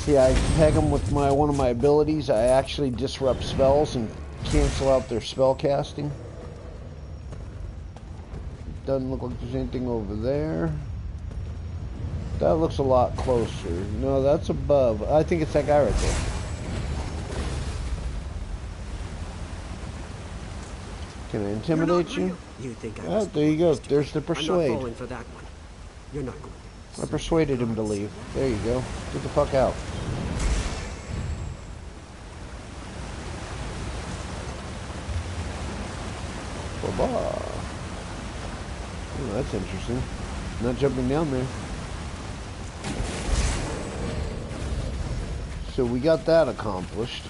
See, I peg them with one of my abilities. I actually disrupt spells and cancel out their spell casting. Doesn't look like there's anything over there. That looks a lot closer. No, that's above. I think it's that guy right there. Can I intimidate you? You think I Oh, there you go. There's the persuade. I'm not falling for that one. You're not going. I persuaded him to leave. There you go. Get the fuck out. Bye-bye. Oh, that's interesting. Not jumping down there. So we got that accomplished.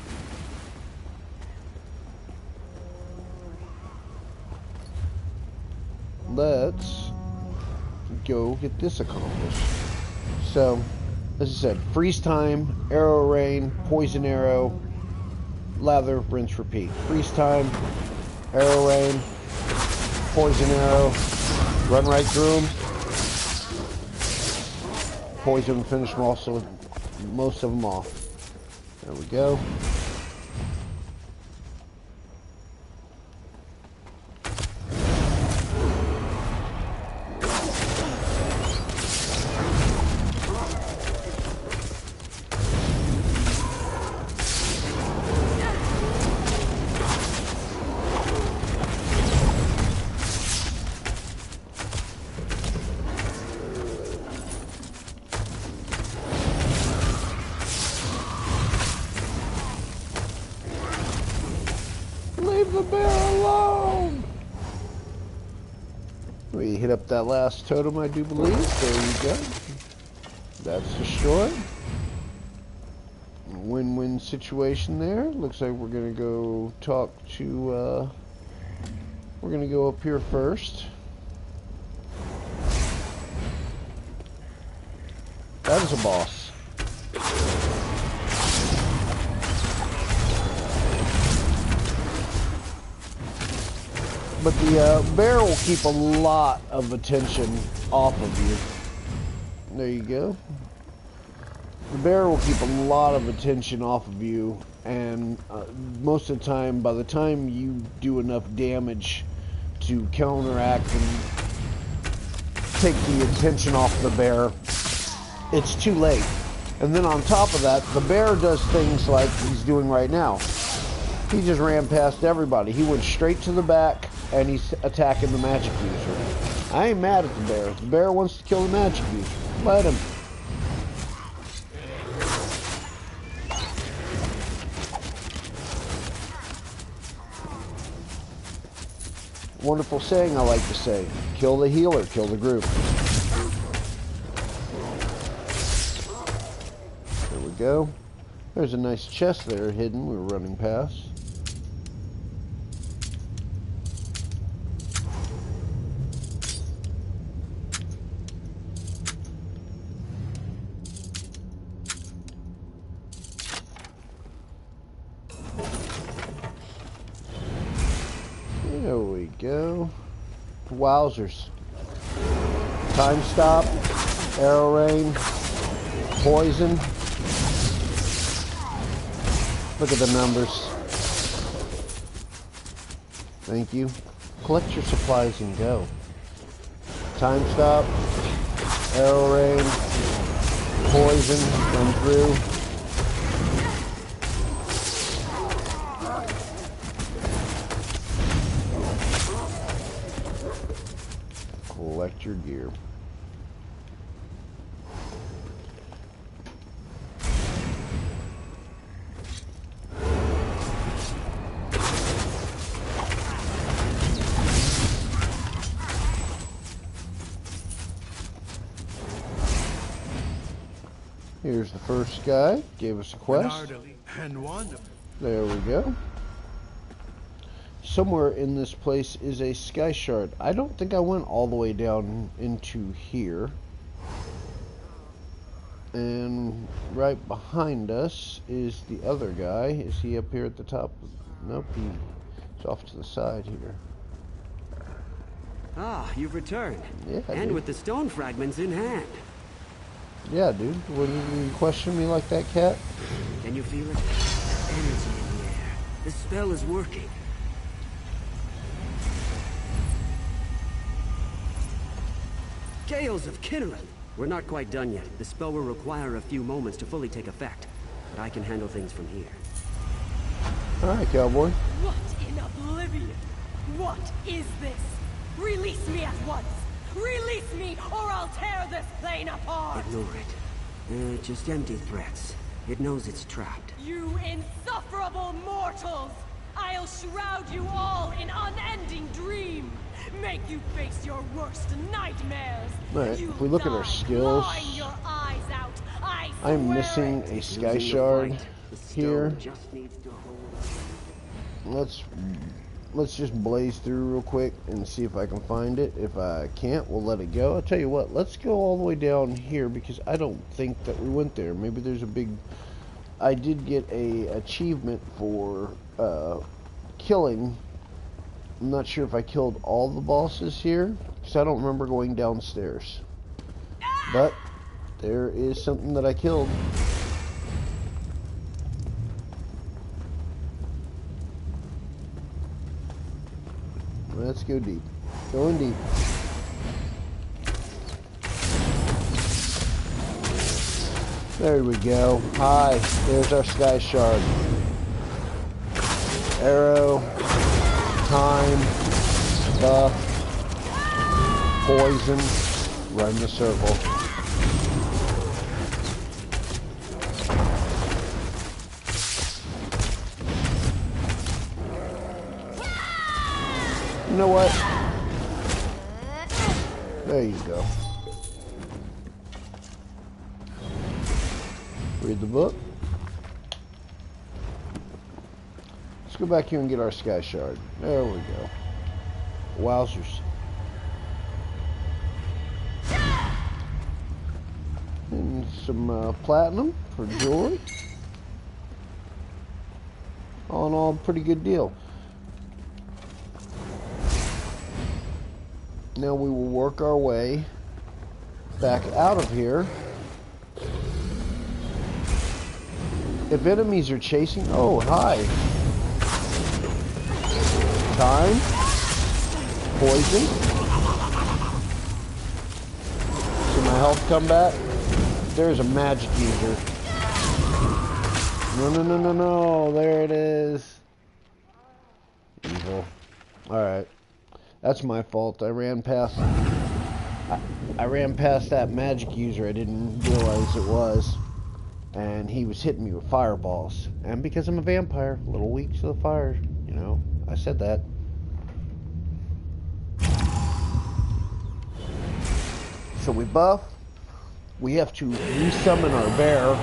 Let's go get this accomplished. So, as I said, freeze time, arrow rain, poison arrow, lather, rinse, repeat. Freeze time, arrow rain, poison arrow, run right through them. Poison, finish most of them off. There we go. Leave the bear alone! We hit up that last totem, I do believe. There you go. That's destroyed. Win-win situation there. Looks like we're gonna go talk to, we're gonna go up here first. That is a boss. But the bear will keep a lot of attention off of you. There you go. The bear will keep a lot of attention off of you, and most of the time, by the time you do enough damage to counteract and take the attention off the bear, it's too late. And then on top of that, the bear does things like he's doing right now. He just ran past everybody. He went straight to the back, and he's attacking the magic user. I ain't mad at the bear. If the bear wants to kill the magic user, let him. Wonderful saying I like to say. Kill the healer, kill the group. There we go. There's a nice chest there hidden we were running past. There we go. Wowzers. Time stop. Arrow rain. Poison. Look at the numbers. Thank you. Collect your supplies and go. Time stop. Arrow rain. Poison. Run through. Collect your gear. Here's the first guy. Gave us a quest. There we go. Somewhere in this place is a sky shard. I don't think I went all the way down into here. And right behind us is the other guy. Is he up here at the top? Nope, he's off to the side here. Ah, you've returned. Yeah, and dude. with the stone fragments in hand. Yeah, dude. Wouldn't you question me like that, cat? Can you feel it? Energy in the air. The spell is working. Gales of Kinnereth! We're not quite done yet. The spell will require a few moments to fully take effect. But I can handle things from here. Alright, cowboy. What in oblivion? What is this? Release me at once! Release me, or I'll tear this plane apart! Ignore it. Just empty threats. It knows it's trapped. You insufferable mortals! I'll shroud you all in unending dream! Make you face your worst nightmares! Alright, if we look at our skills, your eyes out. I'm missing a sky shard here. Let's just blaze through real quick and see if I can find it. If I can't, we'll let it go. I'll tell you what, let's go all the way down here because I don't think that we went there. Maybe there's a big... I did get a achievement for killing. I'm not sure if I killed all the bosses here because I don't remember going downstairs. But there is something that I killed. Let's go deep. Going deep. There we go. Hi. There's our sky shard. Arrow. Time. Buff. Poison. Run the circle. You know what? There you go. Read the book. Let's go back here and get our sky shard. There we go. Wowzers. And some platinum for jewelry. All in all, pretty good deal. Now we will work our way back out of here. If enemies are chasing... Oh, hi. Time. Poison. See my health come back? There's a magic user. No, no, no, no, no. There it is. Evil. Alright. That's my fault. I ran past that magic user I didn't realize it was. And he was hitting me with fireballs. And because I'm a vampire, a little weak to the fire, you know, I said that. So we buff. We have to resummon our bear.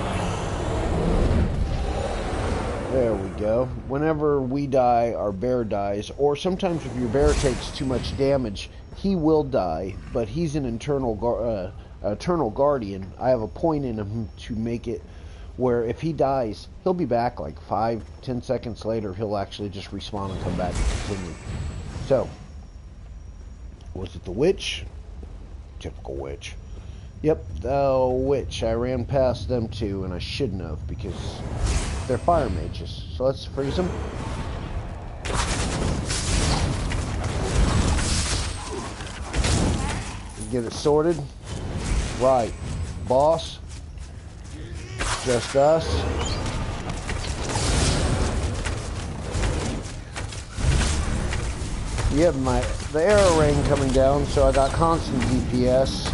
There we go. Whenever we die, our bear dies. Or sometimes if your bear takes too much damage, he will die. But he's an eternal guardian. I have a point in him to make it where if he dies, he'll be back like 5-10 seconds later. He'll actually just respawn and come back and continue. So, was it the witch? Typical witch. Yep, the witch. I ran past them too, and I shouldn't have, because they're fire mages. So let's freeze them. Get it sorted. Right. Boss. Just us. You have the arrow rain coming down, so I got constant DPS.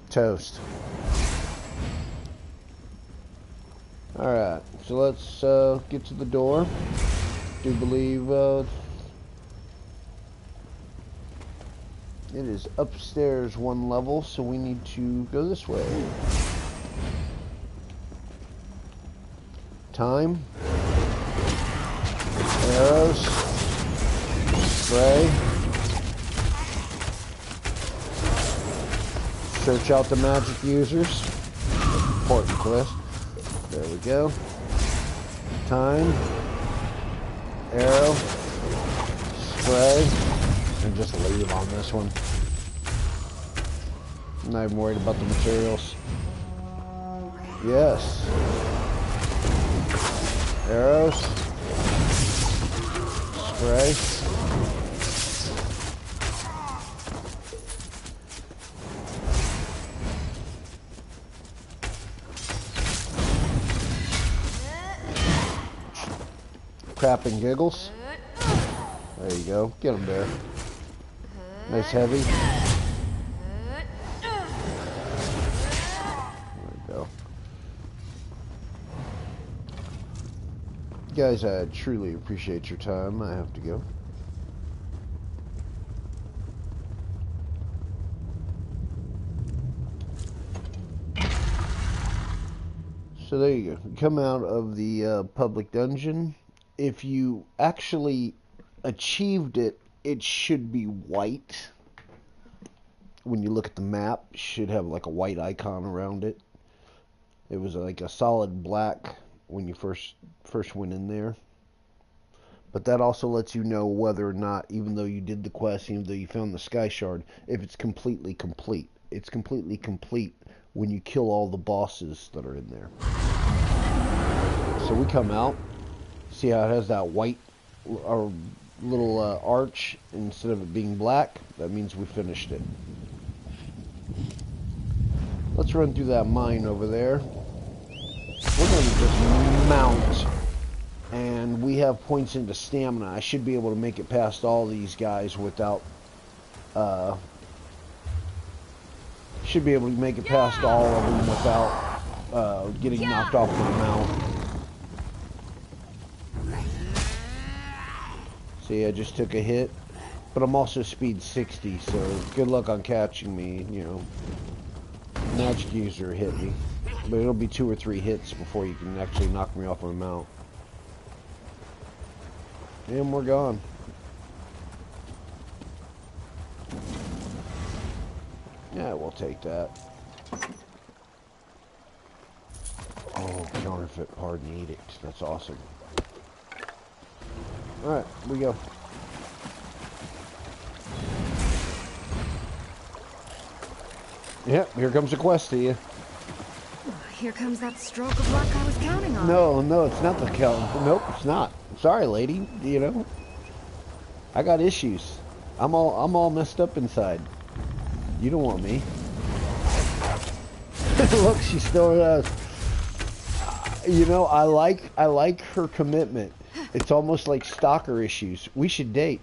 Toast. Alright, so let's get to the door. Do believe it is upstairs one level, so we need to go this way. Time. Arrows. Spray. Search out the magic users. Important quest. There we go. Time. Arrow. Spray. And just leave on this one. I'm not even worried about the materials. Yes. Arrows. Spray. Crap and giggles. There you go. Get them there. Nice heavy. There we go. Guys, I truly appreciate your time. I have to go. So there you go. You come out of the public dungeon. If you actually achieved it, it should be white. When you look at the map, it should have like a white icon around it. It was like a solid black when you first went in there. But that also lets you know whether or not, even though you did the quest, even though you found the Sky Shard, if it's completely complete. It's completely complete when you kill all the bosses that are in there. So we come out. See how it has that white little arch instead of it being black? That means we finished it. Let's run through that mine over there. We're going to just mount. And we have points into stamina. I should be able to make it past all these guys without... should be able to make it past all of them without getting knocked off the mount. See, I just took a hit, but I'm also speed 60, so good luck on catching me, you know. Magic user hit me, but it'll be 2 or 3 hits before you can actually knock me off my mount. And we're gone. Yeah, we'll take that. Oh, counterfeit pardon edict. That's awesome. Alright, we go. Yep, here comes a quest to you. Here comes that stroke of luck I was counting on. No, it's not the count. Nope, it's not. Sorry, lady. You know, I got issues. I'm all messed up inside. You don't want me. Look, she still does. You know, I like her commitment. It's almost like stalker issues. We should date.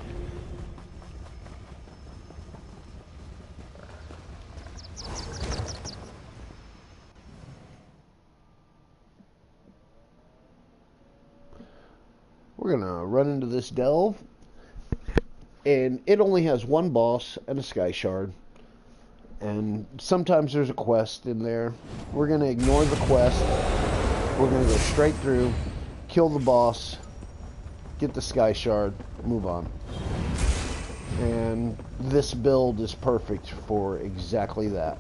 We're gonna run into this delve, and it only has one boss and a Sky Shard, and sometimes there's a quest in there. We're gonna ignore the quest. We're gonna go straight through, kill the boss, get the Sky Shard, move on. And this build is perfect for exactly that.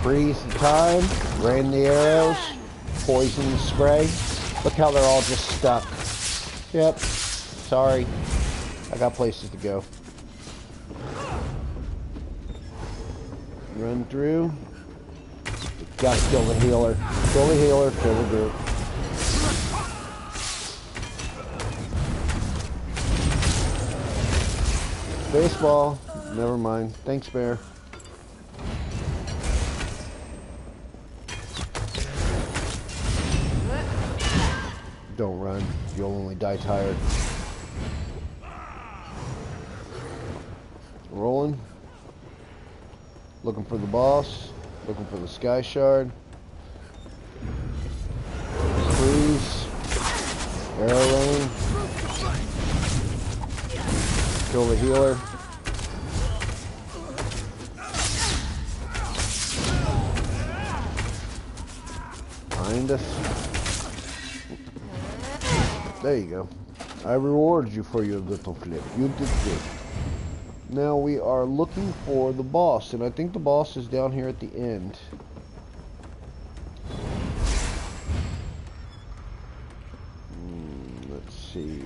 Freeze the time, rain the arrows, poison the spray. Look how they're all just stuck. Yep. Sorry. I got places to go. Run through. Gotta kill the healer. Kill the healer, kill the group. Baseball. Never mind. Thanks, Bear. Don't run. You'll only die tired. Rolling. Looking for the boss. Looking for the sky shard. Freeze. Arrow rain. Kill the healer. Find us. There you go. I reward you for your little flip. You did good. Now we are looking for the boss, and I think the boss is down here at the end. Let's see.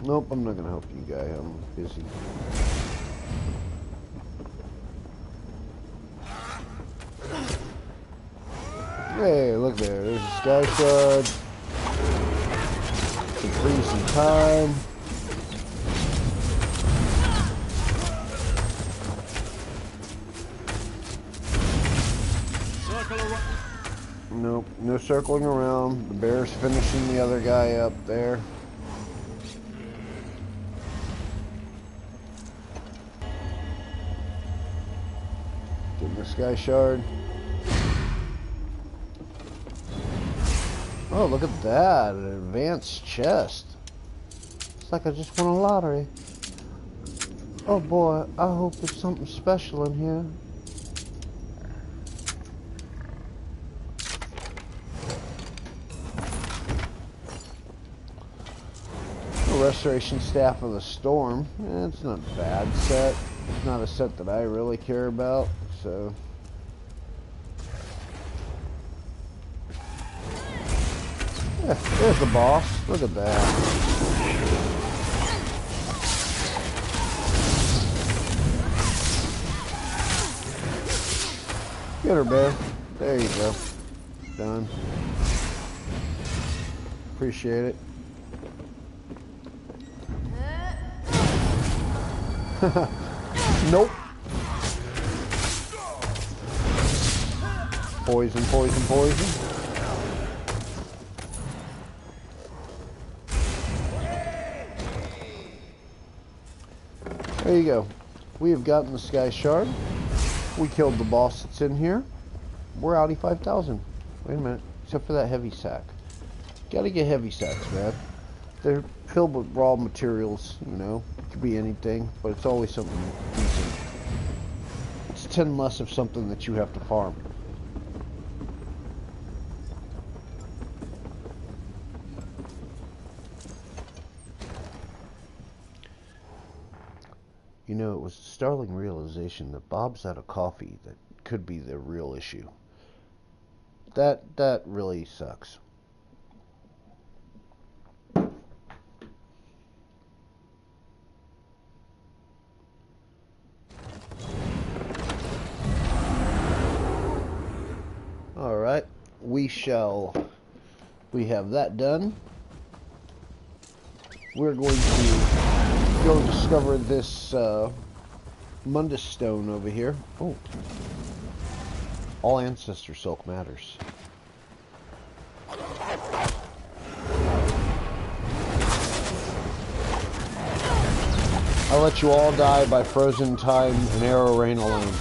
Nope, I'm not gonna help you guy. I'm busy. Hey, look there. There's a sky shard. Some freezing time. Nope, no circling around. The bear's finishing the other guy up there. Getting the sky shard. Oh, look at that. An advanced chest. It's like I just won a lottery. Oh boy, I hope there's something special in here. Restoration Staff of the Storm. It's not a bad set. It's not a set that I really care about, so. Yeah, there's the boss. Look at that. Get her, bear. There you go. Done. Appreciate it. Nope. Poison, poison, poison. There you go. We have gotten the Sky Shard. We killed the boss that's in here. We're outie 5,000. Wait a minute. Except for that heavy sack. Gotta get heavy sacks, man. They're filled with raw materials, you know. It could be anything, but it's always something decent. It's 10 less of something that you have to farm. You know, it was a startling realization that Bob's out of coffee that could be the real issue. That really sucks. Alright, we have that done. We're going to go discover this Mundus stone over here. Oh, all ancestor silk matters. I'll let you all die by frozen time and arrow rain alone.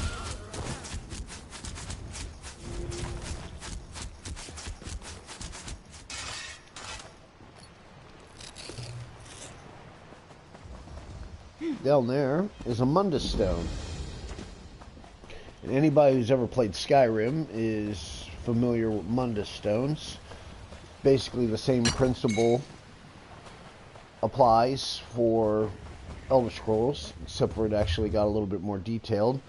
Down there is a Mundus stone. And anybody who's ever played Skyrim is familiar with Mundus stones. Basically the same principle applies for Elderscrolls, except for it actually got a little bit more detailed.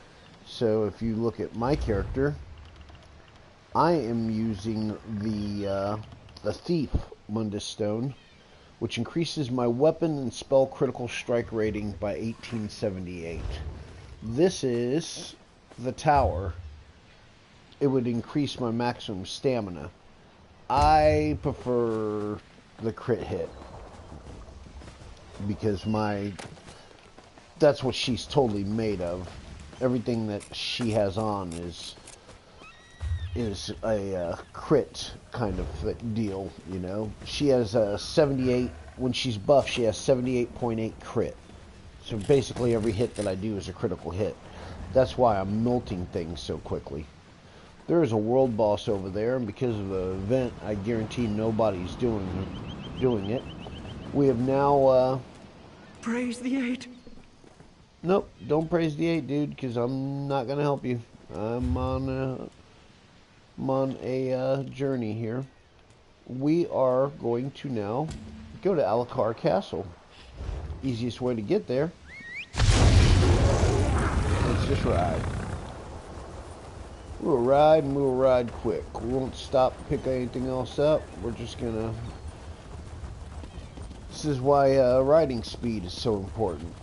So if you look at my character, I am using the Thief Mundus Stone, which increases my weapon and spell critical strike rating by 1878. This is the Tower. It would increase my maximum stamina. I prefer the crit hit because that's what she's totally made of. Everything that she has on is a crit kind of deal, you know. She has a 78, when she's buff, she has 78.8 crit. So basically every hit that I do is a critical hit. That's why I'm melting things so quickly. There is a world boss over there, and because of the event, I guarantee nobody's doing it. We have now, Praise the 8! Nope, don't praise the 8, dude, because I'm not going to help you. I'm on a journey here. We are going to now go to Alucard Castle. Easiest way to get there. Let's just ride. We'll ride and we'll ride quick. We won't stop to pick anything else up. We're just gonna... This is why riding speed is so important.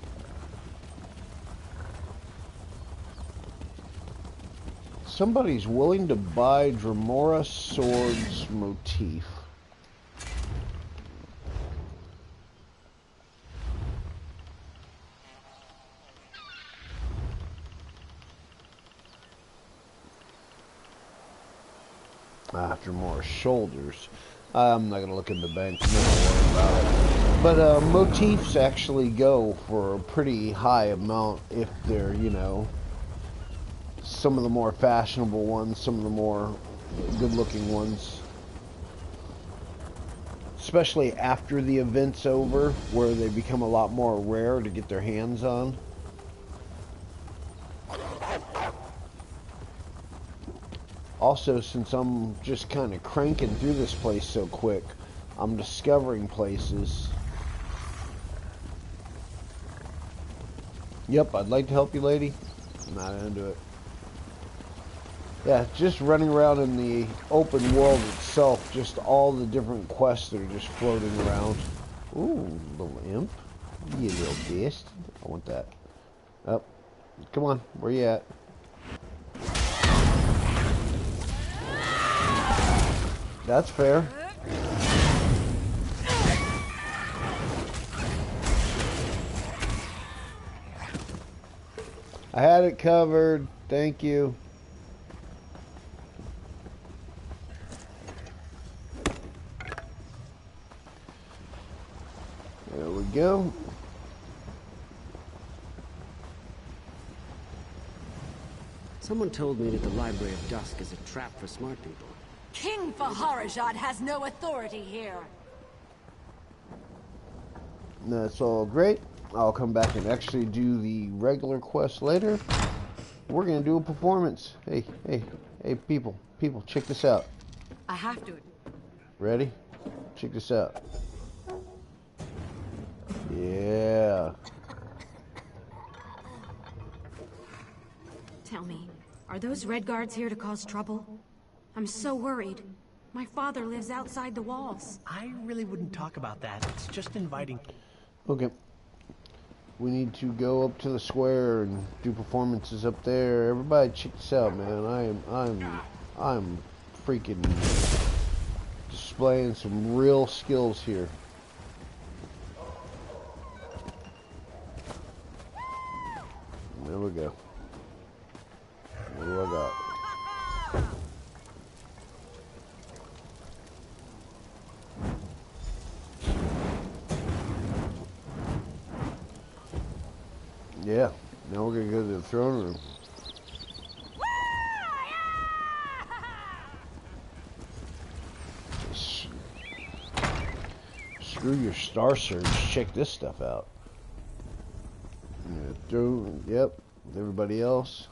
Somebody's willing to buy Dremora Sword's motif. After more shoulders. I'm not going to look in the bank. I'm not gonna worry about it. But motifs actually go for a pretty high amount if they're, you know, some of the more fashionable ones, some of the more good-looking ones. Especially after the event's over, where they become a lot more rare to get their hands on. Also, since I'm just kind of cranking through this place so quick, I'm discovering places. Yep, I'd like to help you, lady. I'm not gonna do it. Yeah, just running around in the open world itself, just all the different quests that are just floating around. Ooh, little imp. You little beast. I want that. Up. Oh, come on, where you at? That's fair. I had it covered. Thank you. There we go. Someone told me that the Library of Dusk is a trap for smart people. King Faharajad has no authority here. That's all great. I'll come back and actually do the regular quest later. We're gonna do a performance. Hey, people, check this out. I have to. Ready? Check this out. Yeah. Tell me, are those Red Guards here to cause trouble? I'm so worried. My father lives outside the walls. I really wouldn't talk about that. It's just inviting. Okay. We need to go up to the square and do performances up there. Everybody check this out, man. I'm freaking displaying some real skills here. There we go. What do I got? Yeah, now we're gonna go to the throne room. Screw your Star Surge, check this stuff out. Yep, everybody else.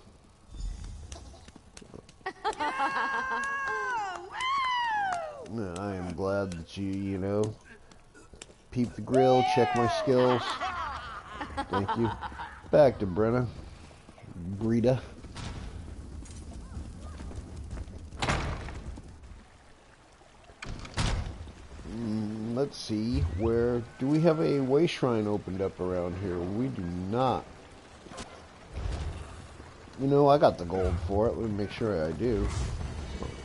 No, I am glad that you know, peep the grill, check my skills. Thank you. Back to Brenna. Brita. let's see, where do we have a way shrine opened up around here? We do not. You know, I got the gold for it. Let me make sure I do.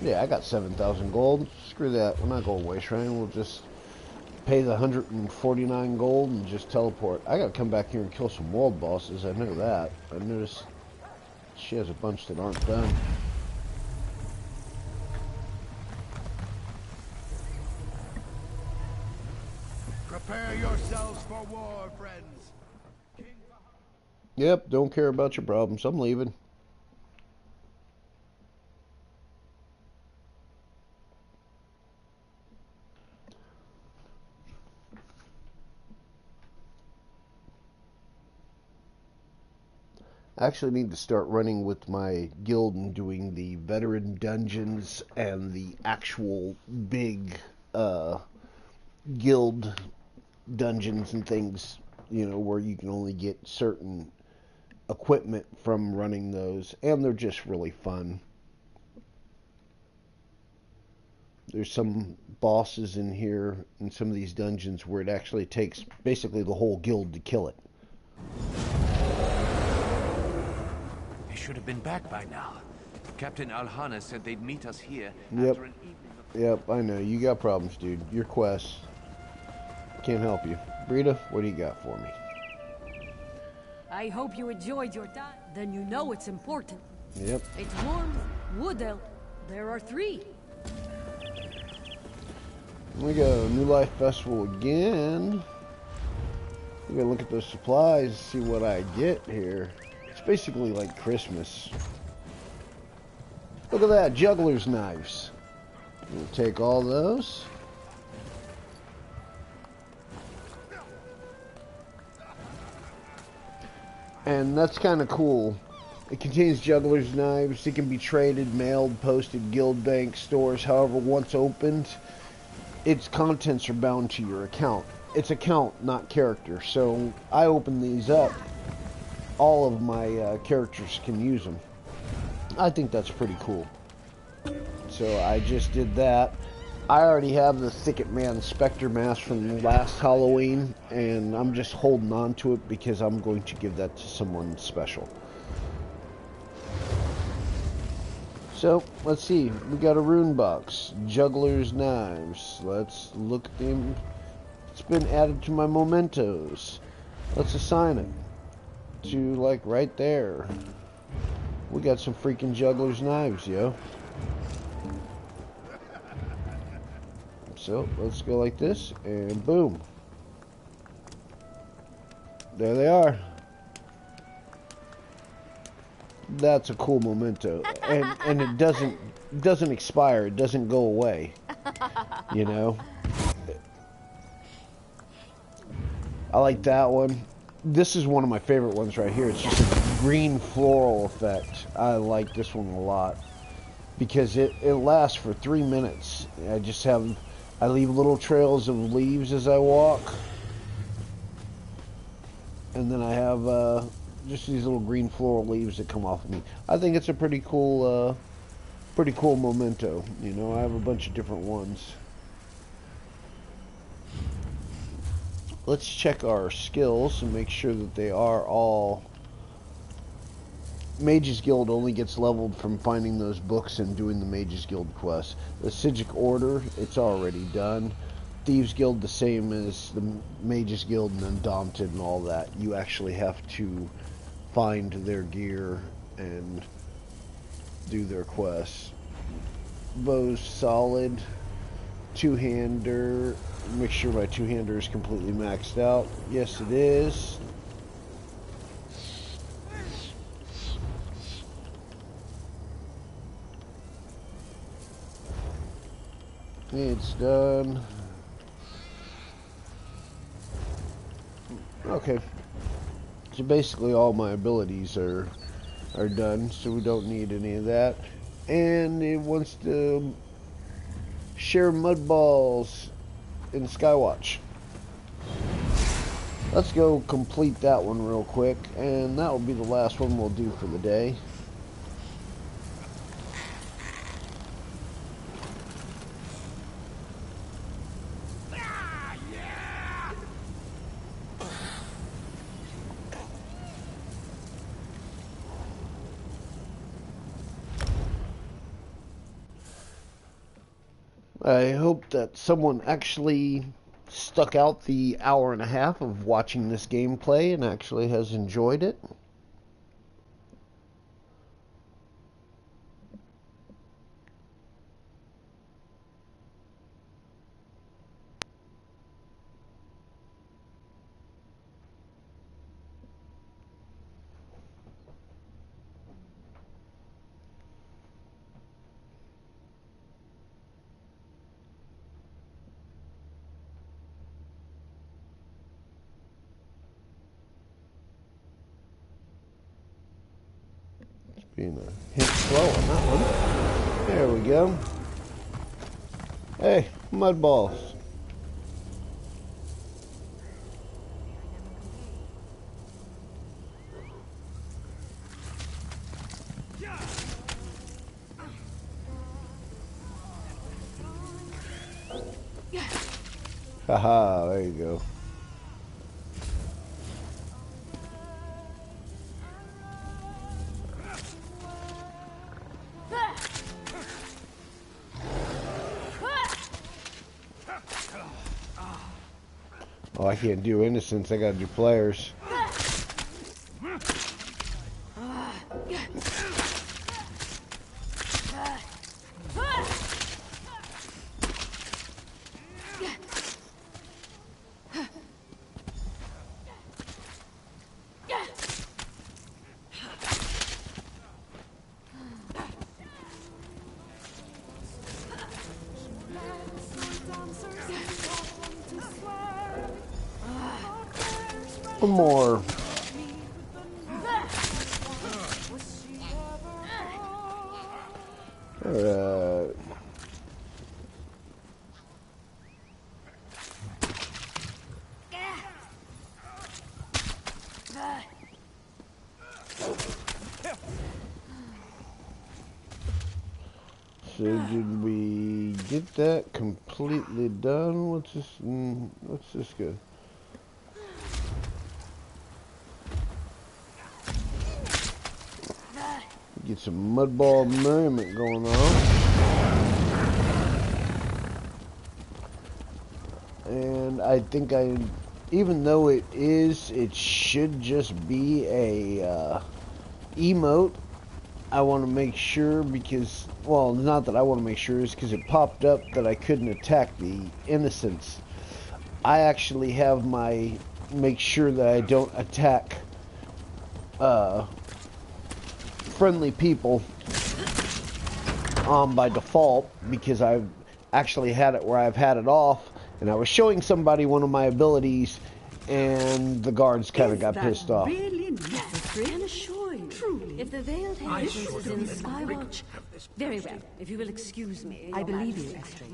Yeah, I got 7,000 gold. Screw that. We're not going way shrine. We'll just pay the 149 gold and just teleport. I gotta come back here and kill some world bosses. I know that. I noticed she has a bunch that aren't done. Prepare yourselves for war, friends. Yep, don't care about your problems. I'm leaving. I actually need to start running with my guild and doing the veteran dungeons and the actual big guild dungeons and things, you know, where you can only get certain equipment from running those, and they're just really fun. There's some bosses in here in some of these dungeons where it actually takes basically the whole guild to kill it. They should have been back by now. Captain Alhana said they'd meet us here Yep. after an evening of... Yep, I know. You got problems, dude. Your quests. Can't help you. Brita, what do you got for me? I hope you enjoyed your time. Then you know it's important. Yep. It's warm, wood elf. There are 3. We go. New Life Festival again. We gotta look at those supplies, see what I get here. It's basically like Christmas. Look at that, juggler's knives. We'll take all those. And that's kind of cool. It contains juggler's knives. It can be traded, mailed, posted, guild bank, stores. However, once opened, its contents are bound to your account. It's account, not character. So I open these up. All of my characters can use them. I think that's pretty cool. So I just did that. I already have the Thicket Man Spectre mask from last Halloween, and I'm just holding on to it because I'm going to give that to someone special. So, let's see. We got a rune box. Juggler's knives. Let's look at them. It's been added to my mementos. Let's assign it to, like, right there. We got some freaking juggler's knives, yo. So, let's go like this, and boom. There they are. That's a cool memento. And it doesn't expire, it doesn't go away. You know? I like that one. This is one of my favorite ones right here. It's just a green floral effect. I like this one a lot. Because it lasts for 3 minutes. I leave little trails of leaves as I walk. And then I have just these little green floral leaves that come off of me. I think it's a pretty cool memento. You know, I have a bunch of different ones. Let's check our skills and make sure that they are all... Mage's Guild only gets leveled from finding those books and doing the Mage's Guild quest. The Sigic Order, it's already done. Thieves Guild, the same as the Mage's Guild and Undaunted and all that. You actually have to find their gear and do their quests. Bow's solid. Two-hander. Make sure my two-hander is completely maxed out. Yes, it is. It's done. Okay. So basically all my abilities are done, so we don't need any of that. And it wants to share mud balls in Skywatch. Let's go complete that one real quick, and that will be the last one we'll do for the day. I hope that someone actually stuck out the hour and a half of watching this gameplay and actually has enjoyed it. Being a hit slow on that one. There we go. Hey, mud balls. Haha, there you go. Oh, I can't do innocents, I gotta do players. One more. Alright. So did we get that completely done? What's this go? Get some mudball merriment going on. And I think even though it should just be a emote, I want to make sure because, well, not that I want to make sure, it's because it popped up that I couldn't attack the innocents. I actually have make sure that I don't attack friendly people by default, because I've actually had it where I've had it off and I was showing somebody one of my abilities and the guards kind of got pissed off. Really necessary and assuring. Truly. If the veiled heritage is in Skywatch, very well. If you will excuse me. I believe you, Esther.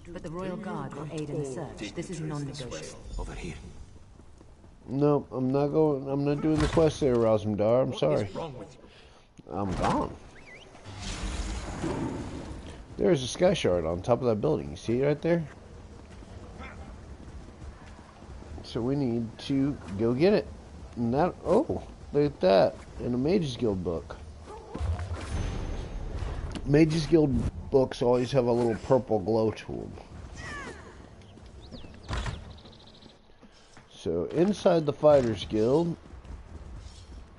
But the Royal Guard will aid in the search. This is non-negotiable. Over here. No, I'm not doing the quest there, Rosmdar. I'm sorry. What is wrong with you? I'm gone. There's a sky shard on top of that building. You see it right there? So we need to go get it. And that, oh, look at that. In a Mage's Guild book. Mage's Guild books always have a little purple glow to them. So inside the Fighters Guild.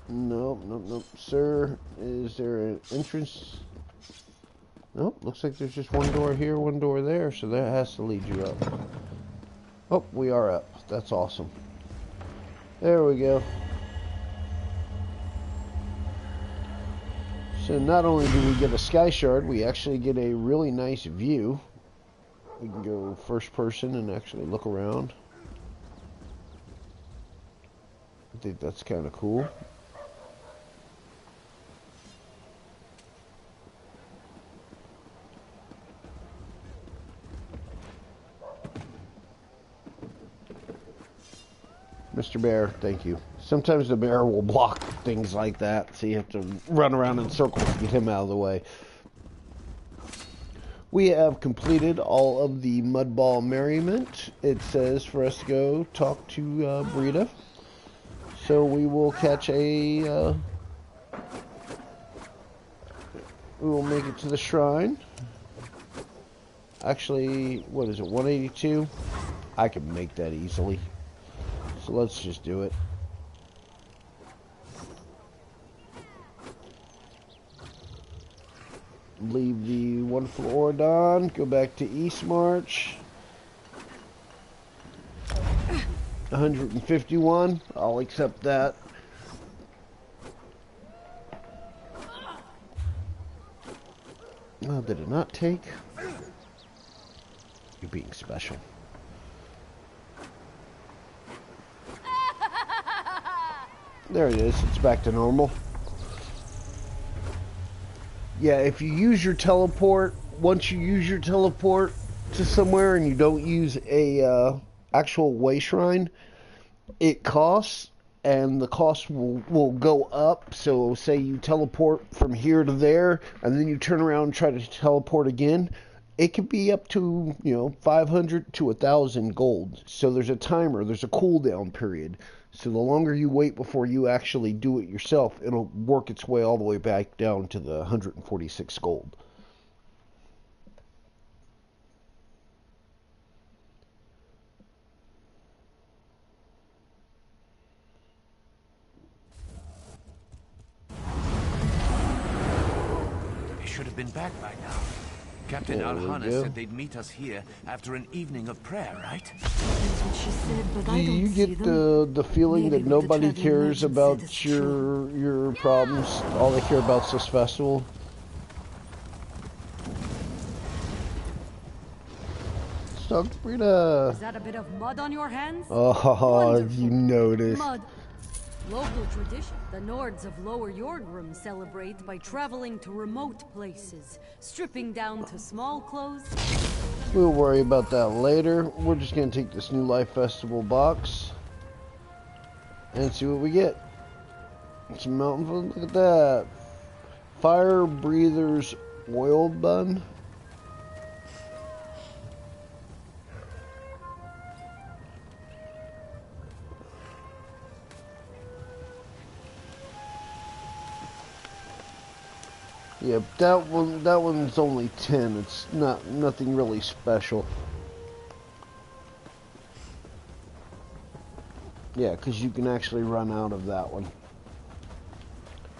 Nope. Sir, is there an entrance? Nope, looks like there's just one door here, one door there, so that has to lead you up. Oh, we are up. That's awesome. There we go. So not only do we get a sky shard, we actually get a really nice view. We can go first person and actually look around. I think that's kind of cool. Mr. Bear, thank you. Sometimes the bear will block things like that, so you have to run around in circles to get him out of the way. We have completed all of the Mudball Merriment. It says for us to go talk to Brita. So we will catch we will make it to the shrine. Actually, what is it, 182? I can make that easily. So let's just do it. Leave the wonderful Oradon, go back to East March. 151, I'll accept that. Oh, did it not take? You're being special. There it is, it's back to normal. Yeah, if you use your teleport, once you use your teleport to somewhere and you don't use a actual way shrine, it costs, and the cost will go up. So say you teleport from here to there, and then you turn around and try to teleport again, it could be up to, 500 to 1,000 gold. So there's a timer, there's a cooldown period. So the longer you wait before you actually do it yourself, it'll work its way all the way back down to the 146 gold. They should have been back by now. Captain Alhana said they'd meet us here after an evening of prayer, right? That's what she said, but I Do don't you get the feeling that nobody cares about your problems? All they care about is this festival? Stockbrita. Is that a bit of mud on your hands? Oh, you noticed. Mud. Local tradition. The Nords of Lower Yordrum celebrate by traveling to remote places, stripping down to small clothes. We'll worry about that later. We're just going to take this New Life Festival box and see what we get. Some mountain food. Look at that. Fire Breather's Oil Bun. Yeah, that one's only 10. It's nothing really special. Yeah, because you can actually run out of that one.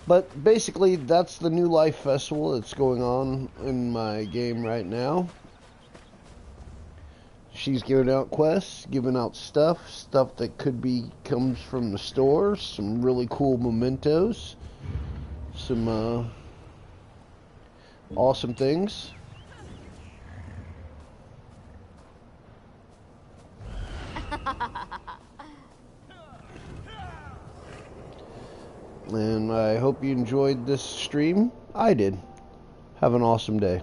But basically, that's the New Life Festival that's going on in my game right now. She's giving out quests, giving out stuff that comes from the stores, some really cool mementos, some awesome things. And I hope you enjoyed this stream. I did. Have an awesome day.